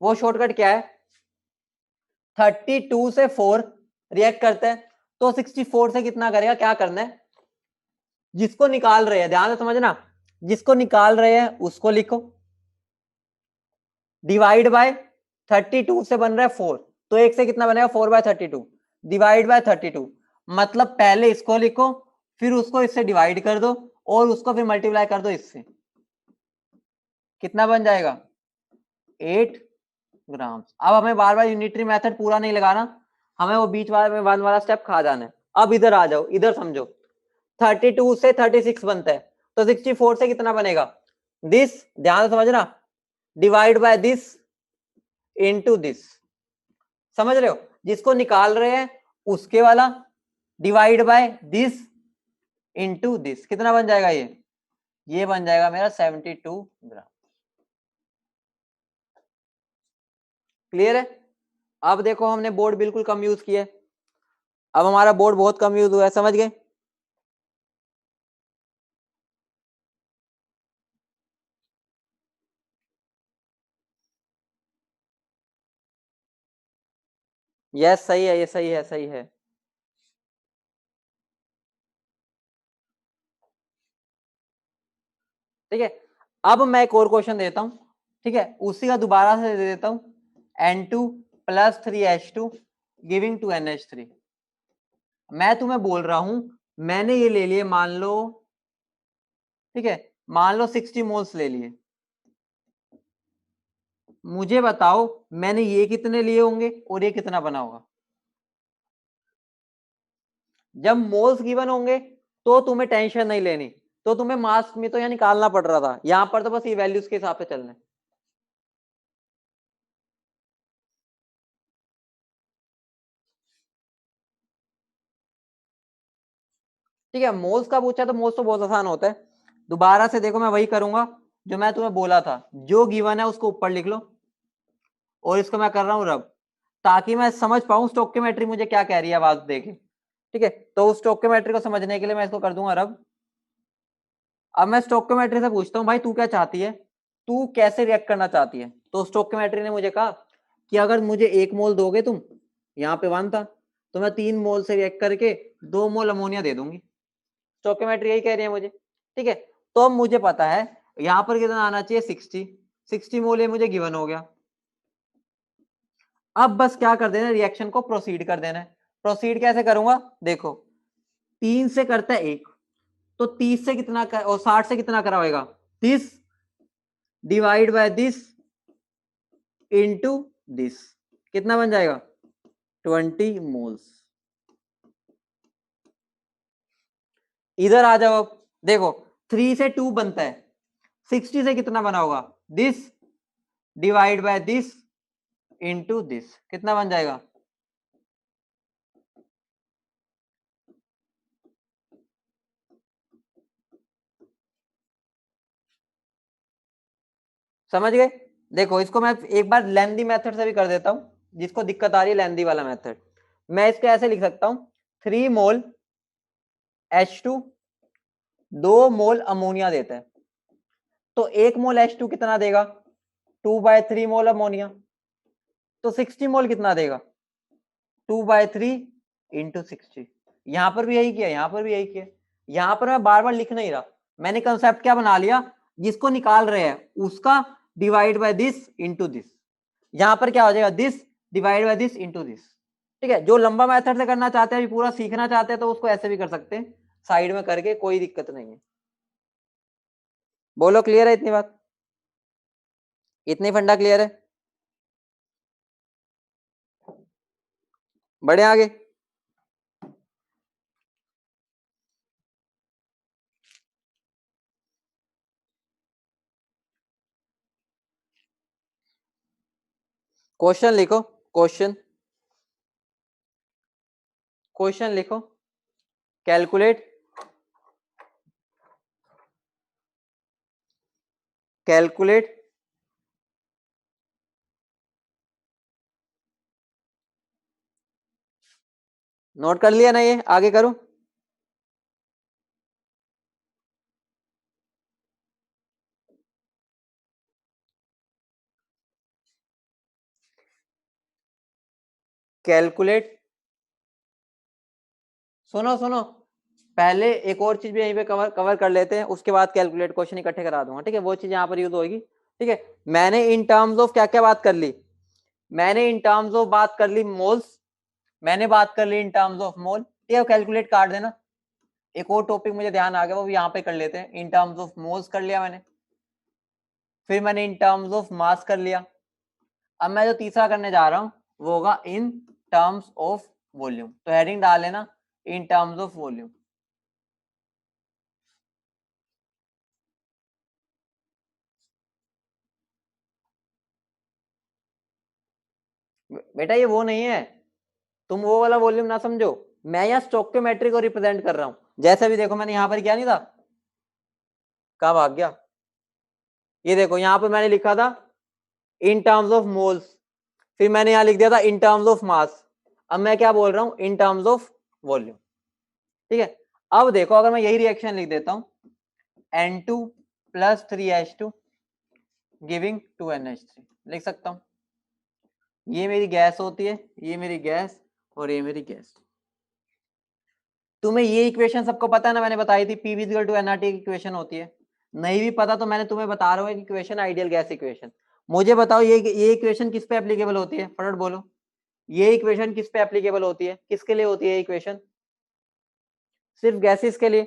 वो शॉर्टकट क्या है, 32 से 4 रिएक्ट करते हैं तो 64 से कितना करेगा, क्या करना है, जिसको निकाल रहे हैं ध्यान से समझना, जिसको निकाल रहे हैं उसको लिखो, डिवाइड बाय 32 से बन रहा है 4, तो एक से कितना बनेगा 4/32 डिवाइड बाय 32, मतलब पहले इसको लिखो फिर उसको इससे डिवाइड कर दो और उसको फिर मल्टीप्लाई कर दो इससे, कितना बन जाएगा 8 ग्राम। अब हमें बार बार यूनिटरी मेथड पूरा नहीं लगाना, हमें वो बीच वाला में वन वाला स्टेप खा जाना है। अब इधर आ जाओ, इधर समझो, 32 से 36 बनता है तो 64 से कितना बनेगा दिस, ध्यान से समझना, divide by this into this, समझ रहे हो, जिसको निकाल रहे हैं उसके वाला divide by this into this, कितना बन जाएगा ये बन जाएगा मेरा 72 ग्राम। क्लियर है। अब देखो हमने बोर्ड बिल्कुल कम यूज किया है, अब हमारा बोर्ड बहुत कम यूज हुआ है, समझ गए। यस सही है, ये सही है, सही है। ठीक है, अब मैं एक और क्वेश्चन देता हूं, ठीक है, उसी का दोबारा से दे देता हूं, N2 + 3H2 giving to NH3। मैं तुम्हें बोल रहा हूं, मैंने ये ले लिए मान लो, ठीक है, मान लो 60 मोल्स ले लिए, मुझे बताओ मैंने ये कितने लिए होंगे और ये कितना बना होगा। जब मोल्स गिवन होंगे तो तुम्हें टेंशन नहीं लेनी, तो तुम्हें मास में तो यहाँ निकालना पड़ रहा था, यहां पर तो बस ये वैल्यूज के हिसाब से चलना है। ठीक है, मोल्स का पूछा तो मोल्स तो बहुत आसान होता है, दोबारा से देखो मैं वही करूंगा जो मैं तुम्हें बोला था, जो गिवन है उसको ऊपर लिख लो और इसको मैं कर रहा हूँ रब, ताकि मैं समझ पाऊं स्टोइकियोमेट्री मुझे क्या कह रही है आवाज देके। ठीक है, तो उस स्टोइकियोमेट्री को समझने के लिए मैं इसको कर दूंगा रब। अब मैं स्टोइकियोमेट्री से पूछता हूँ भाई तू क्या चाहती है, तू कैसे रिएक्ट करना चाहती है, तो स्टोइकियोमेट्री ने मुझे कहा कि अगर मुझे 1 मोल दोगे तुम, यहाँ पे 1 था, तो मैं 3 मोल से रिएक्ट करके 2 मोल अमोनिया दे दूंगी। स्टोइकियोमेट्री यही कह रही है मुझे। ठीक है, तो अब मुझे पता है यहाँ पर कितना आना चाहिए 60 मोल, ये मुझे गिवन हो गया। अब बस क्या कर देना, रिएक्शन को प्रोसीड कर देना है। प्रोसीड कैसे करूंगा, देखो 3 से करता है 1, तो 30 से कितना कर, और 60 से कितना करा होगा, this divide by this into this, कितना बन जाएगा 20 मोल्स। इधर आ जाओ, अब देखो 3 से 2 बनता है, 60 से कितना बना होगा, this divide by this into this, कितना बन जाएगा, समझ गए। देखो इसको मैं एक बार लेंदी मेथड से भी कर देता हूं, जिसको दिक्कत आ रही है लेंदी वाला मेथड, मैं इसको ऐसे लिख सकता हूं 3 मोल H2 2 मोल अमोनिया देता है, तो 1 मोल H2 कितना देगा 2/3 मोल अमोनिया, तो 60 मोल कितना देगा 2/3 इंटू 60। यहां पर भी यही किया, यहां पर भी यही किया, यहां पर मैं बार बार लिख नहीं रहा, मैंने कंसेप्ट क्या बना लिया, जिसको निकाल रहे हैं उसका divide by this into this, यहां पर क्या हो जाएगा this divide by this into this. ठीक है, जो लंबा मेथड से करना चाहते हैं, पूरा सीखना चाहते हैं, तो उसको ऐसे भी कर सकते हैं, साइड में करके, कोई दिक्कत नहीं है। बोलो क्लियर है इतनी बात, इतनी फंडा क्लियर है, बढ़े आगे। क्वेश्चन लिखो, क्वेश्चन लिखो, कैलकुलेट नोट कर लिया ना, ये आगे करूं? कैलकुलेट, सुनो सुनो, पहले एक और चीज भी यहीं पे कवर कर लेते हैं, उसके बाद कैलकुलेट क्वेश्चन इकट्ठे करा दूंगा, ठीक है? वो चीज यहाँ पर यूज होगी, ठीक है? मैंने इन टर्म्स ऑफ क्या क्या बात कर ली? मैंने इन टर्म्स ऑफ बात कर ली मोल्स, मैंने बात कर ली इन टर्म्स ऑफ मोल, ठीक है? कैलकुलेट काट देना। एक और टॉपिक मुझे ध्यान आ गया, वो भी यहाँ पे कर लेते हैं। इन टर्म्स ऑफ मोल्स कर लिया मैंने, फिर मैंने इन टर्म्स ऑफ मास कर लिया। अब मैं जो तीसरा करने जा रहा हूं वो होगा इन टर्म्स ऑफ वॉल्यूम। तो हेडिंग डाल लेना इन टर्म्स ऑफ वॉल्यूम। बेटा ये वो नहीं है, तुम वो वाला वॉल्यूम ना समझो, मैं यहाँ स्टोइकोमेट्री को रिप्रेजेंट कर रहा हूं। जैसा भी देखो मैंने यहाँ पर किया नहीं था, कहाँ भाग गया? ये देखो यहाँ पर मैंने लिखा था इन टर्म्स ऑफ मोल्स, फिर मैंने यहाँ लिख दिया था इन टर्म्स ऑफ मास। अब मैं क्या बोल रहा हूँ? इन टर्म्स ऑफ वॉल्यूम, ठीक है? अब देखो अगर मैं यही रिएक्शन लिख देता हूं, N2 plus 3H2 giving 2NH3, लिख सकता हूं। ये मेरी गैस होती है, ये मेरी गैस, और ये मेरी गैस। तुम्हें ये इक्वेशन सबको पता है ना, मैंने बताई थी, P इक्वल टू nRT की इक्वेशन होती है। नहीं भी पता तो मैंने तुम्हें बता रहा हूँ इक्वेशन, आइडियल गैस इक्वेशन। मुझे बताओ ये इक्वेशन किस पे एप्लीकेबल होती है? फटाफट बोलो, ये इक्वेशन किस पे एप्लीकेबल होती है? किसके लिए होती है इक्वेशन? सिर्फ गैसेस के लिए,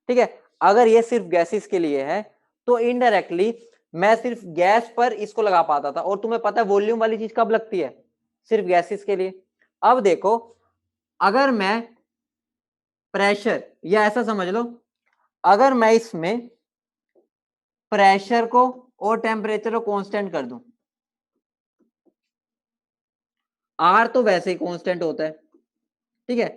ठीक है? अगर ये सिर्फ गैसेस के लिए है तो इनडायरेक्टली मैं सिर्फ गैस पर इसको लगा पाता था, और तुम्हें पता है वॉल्यूम वाली चीज कब लगती है? सिर्फ गैसेस के लिए। अब देखो, अगर मैं प्रेशर, या ऐसा समझ लो, अगर मैं इसमें प्रेशर को और टेम्परेचर को कांस्टेंट कर दूं, आर तो वैसे ही कांस्टेंट होता है, ठीक है?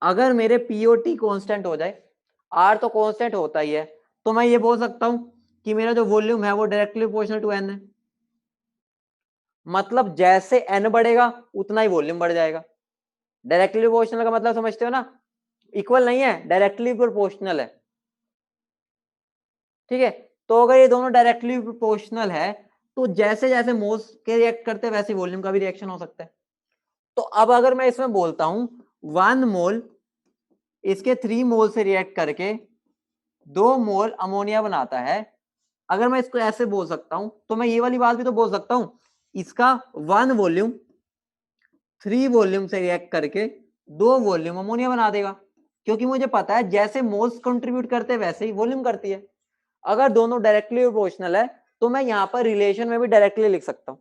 अगर मेरे पीओटी कांस्टेंट हो जाए, आर तो कांस्टेंट होता ही है, तो मैं ये बोल सकता हूं कि मेरा जो वॉल्यूम है वो डायरेक्टली प्रोपोर्शनल टू एन है। मतलब जैसे एन बढ़ेगा उतना ही वॉल्यूम बढ़ जाएगा। डायरेक्टली प्रोपोर्शनल का मतलब समझते हो ना? इक्वल नहीं है, डायरेक्टली प्रोपोर्शनल है, ठीक है? तो अगर ये दोनों डायरेक्टली प्रोपोर्शनल है तो जैसे जैसे मोल्स के रिएक्ट करते हैं वैसे वॉल्यूम का भी रिएक्शन हो सकता है। तो अब अगर मैं इसमें बोलता हूं 1 मोल इसके 3 मोल से रिएक्ट करके 2 मोल अमोनिया बनाता है, अगर मैं इसको ऐसे बोल सकता हूं तो मैं ये वाली बात भी तो बोल सकता हूं, इसका 1 वॉल्यूम 3 वॉल्यूम से रिएक्ट करके 2 वॉल्यूम अमोनिया बना देगा, क्योंकि मुझे पता है जैसे मोल्स कंट्रीब्यूट करते हैं वैसे ही वॉल्यूम करती है। अगर दोनों डायरेक्टली प्रोपोर्शनल है तो मैं यहाँ पर रिलेशन में भी डायरेक्टली लिख सकता हूँ।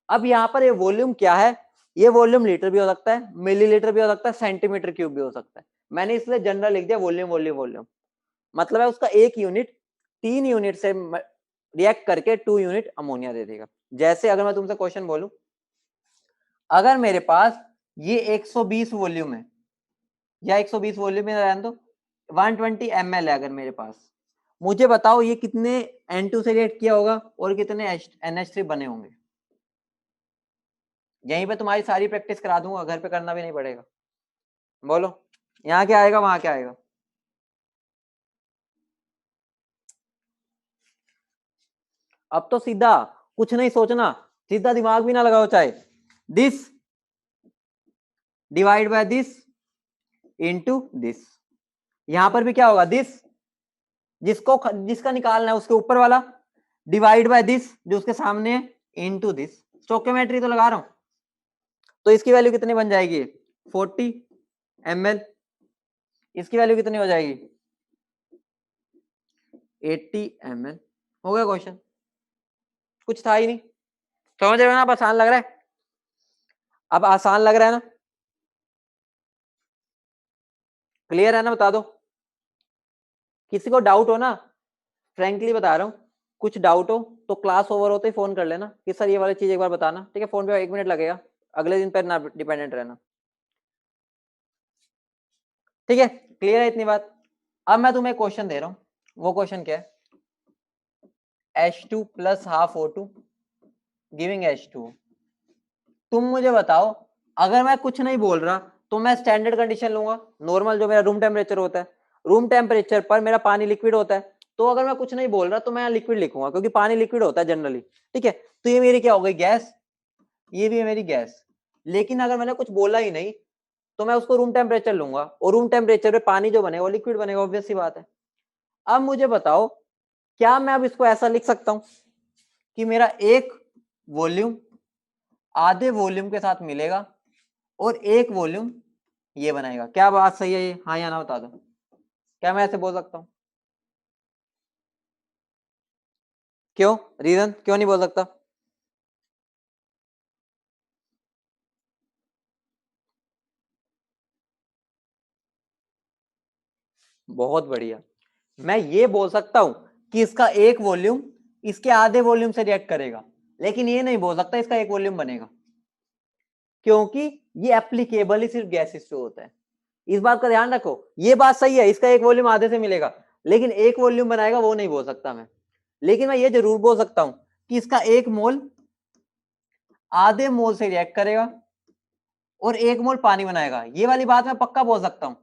अब यहाँ पर ये वॉल्यूम क्या है? ये वॉल्यूम लीटर भी हो सकता है, मिलीलीटर भी हो सकता है, सेंटीमीटर क्यूब भी हो सकता है। मैंने इसलिए जनरल लिख दिया वॉल्यूम वॉल्यूम वॉल्यूम। मतलब है उसका एक यूनिट 3 यूनिट से रिएक्ट करके 2 यूनिट अमोनिया दे देगा। जैसे अगर मैं तुमसे क्वेश्चन बोलूं, अगर मेरे पास ये 120 वॉल्यूम है, या 120 वॉल्यूम में रहने दो, 120 ml है अगर मेरे पास, मुझे बताओ ये कितने N2 से रिएक्ट किया होगा और कितने NH3 बने होंगे? यहीं पे तुम्हारी सारी प्रैक्टिस करा दूंगा, घर पे करना भी नहीं पड़ेगा। बोलो यहाँ क्या आएगा, वहां क्या आएगा? अब तो सीधा कुछ नहीं सोचना, सीधा दिमाग भी ना लगाओ, चाहे this divide by this into this. यहां पर भी क्या होगा? दिस, जिसका निकालना है उसके ऊपर वाला, डिवाइड बाय दिस जो उसके सामने है, इनटू दिस। स्टोइकोमेट्री तो लगा रहा हूं, तो इसकी वैल्यू कितनी बन जाएगी? 40 ml। इसकी वैल्यू कितनी हो जाएगी? 80 ml। हो गया क्वेश्चन, कुछ था ही नहीं। समझ रहे हो ना? अब आसान लग रहा है, अब आसान लग रहा है ना? क्लियर है ना? बता दो, किसी को डाउट हो ना, फ्रेंकली बता रहा हूं, कुछ डाउट हो तो क्लास ओवर होते ही फोन कर लेना कि सर ये वाली चीज एक बार बताना, ठीक है। फोन पे 1 मिनट लगेगा, अगले दिन पर ना डिपेंडेंट रहना, ठीक है। क्लियर है इतनी बात। अब मैं तुम्हें क्वेश्चन दे रहा हूं, वो क्वेश्चन क्या है, H2 plus half O2 giving H2। तुम मुझे बताओ, अगर मैं कुछ नहीं बोल रहा तो मैं स्टैंडर्ड कंडीशन लूंगा, नॉर्मल जो मेरा रूम टेम्परेचर होता है, रूम टेम्परेचर पर मेरा पानी लिक्विड होता है, तो अगर मैं कुछ नहीं बोल रहा तो मैं लिक्विड लिखूंगा क्योंकि पानी लिक्विड होता है जनरली, ठीक है। तो ये मेरी क्या हो गई, गैस, ये भी है मेरी गैस। लेकिन अगर मैंने कुछ बोला ही नहीं तो मैं उसको रूम टेम्परेचर लूंगा, और रूम टेम्परेचर पे पानी जो बनेगा वो लिक्विड बनेगा, ऑब्वियस सी बात है। अब मुझे बताओ, क्या मैं अब इसको ऐसा लिख सकता हूं कि मेरा एक वॉल्यूम आधे वॉल्यूम के साथ मिलेगा और एक वॉल्यूम ये बनाएगा? क्या बात सही है ये, हाँ या ना बता दो। क्या मैं ऐसे बोल सकता हूं? क्यों, रीजन क्यों नहीं बोल सकता? बहुत बढ़िया। मैं ये बोल सकता हूं कि इसका एक वॉल्यूम इसके आधे वॉल्यूम से रिएक्ट करेगा, लेकिन ये नहीं बोल सकता इसका एक वॉल्यूम बनेगा, क्योंकि ये एप्लीकेबल ही सिर्फ गैसेस पे होता है। इस बात का ध्यान रखो, ये बात सही है, इसका एक वॉल्यूम आधे से मिलेगा, लेकिन एक वॉल्यूम बनाएगा वो नहीं बोल सकता मैं। लेकिन मैं ये जरूर बोल सकता हूं कि इसका एक मोल आधे मोल से रिएक्ट करेगा और एक मोल पानी बनाएगा, ये वाली बात मैं पक्का बोल सकता हूं।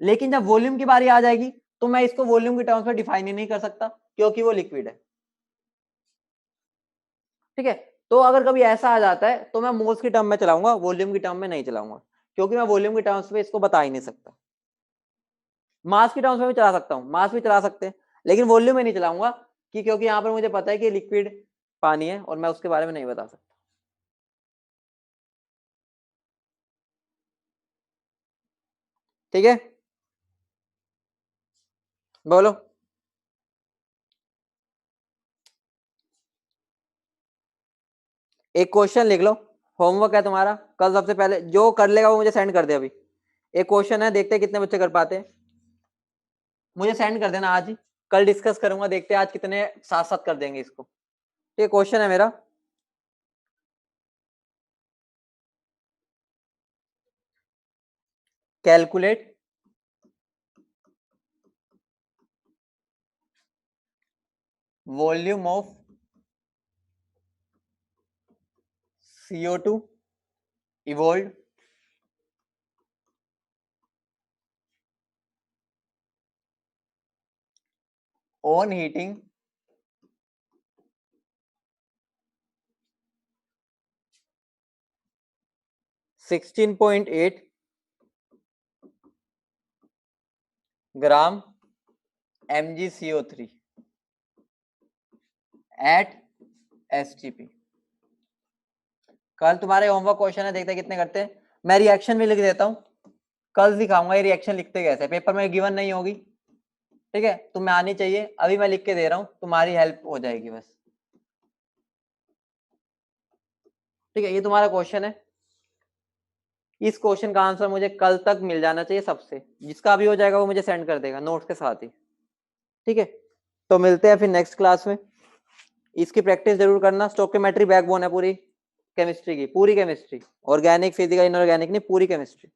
लेकिन जब वॉल्यूम की बारी आ जाएगी तो मैं इसको वॉल्यूम के टर्म्स में डिफाइन ही नहीं कर सकता क्योंकि वो लिक्विड है, ठीक है। तो अगर कभी ऐसा आ जाता है तो मैं मोल्स की टर्म में चलाऊंगा, वॉल्यूम की टर्म में नहीं चलाऊंगा, क्योंकि मैं वॉल्यूम की टर्म्स में इसको बता ही नहीं सकता। मास की टर्म्स में भी चला सकता हूँ, मास भी चला सकते हैं, लेकिन वॉल्यूम में नहीं चलाऊंगा कि क्योंकि यहां पर मुझे पता है कि लिक्विड पानी है और मैं उसके बारे में नहीं बता सकता, ठीक है। बोलो। एक क्वेश्चन लिख लो, होमवर्क है तुम्हारा, कल सबसे पहले जो कर लेगा वो मुझे सेंड कर दे अभी। एक क्वेश्चन है, देखते हैं कितने बच्चे कर पाते हैं, मुझे सेंड कर देना आज ही, कल डिस्कस करूंगा, देखते हैं आज कितने साथ साथ कर देंगे इसको। ये क्वेश्चन है मेरा, calculate volume of CO2 evolved on heating 16.8 gram mgCO3 at STP। कल तुम्हारे होमवर्क क्वेश्चन है, देखते हैं कितने करते हैं। मैं रिएक्शन भी लिख देता हूँ, कल सिखाऊंगा ये रिएक्शन लिखते कैसे, पेपर में गिवन नहीं होगी, ठीक है। तुम्हें आनी चाहिए, अभी मैं लिख के दे रहा हूँ, तुम्हारी हेल्प हो जाएगी बस, ठीक है। ये तुम्हारा क्वेश्चन है, इस क्वेश्चन का आंसर मुझे कल तक मिल जाना चाहिए सबसे, जिसका भी हो जाएगा वो मुझे सेंड कर देगा नोट्स के साथ ही, ठीक है। तो मिलते हैं फिर नेक्स्ट क्लास में, इसकी प्रैक्टिस जरूर करना। स्टोकियोमेट्री बैकबोन है पूरी केमिस्ट्री की, पूरी केमिस्ट्री, ऑर्गेनिक फिजिकल इनऑर्गेनिक नहीं, पूरी केमिस्ट्री।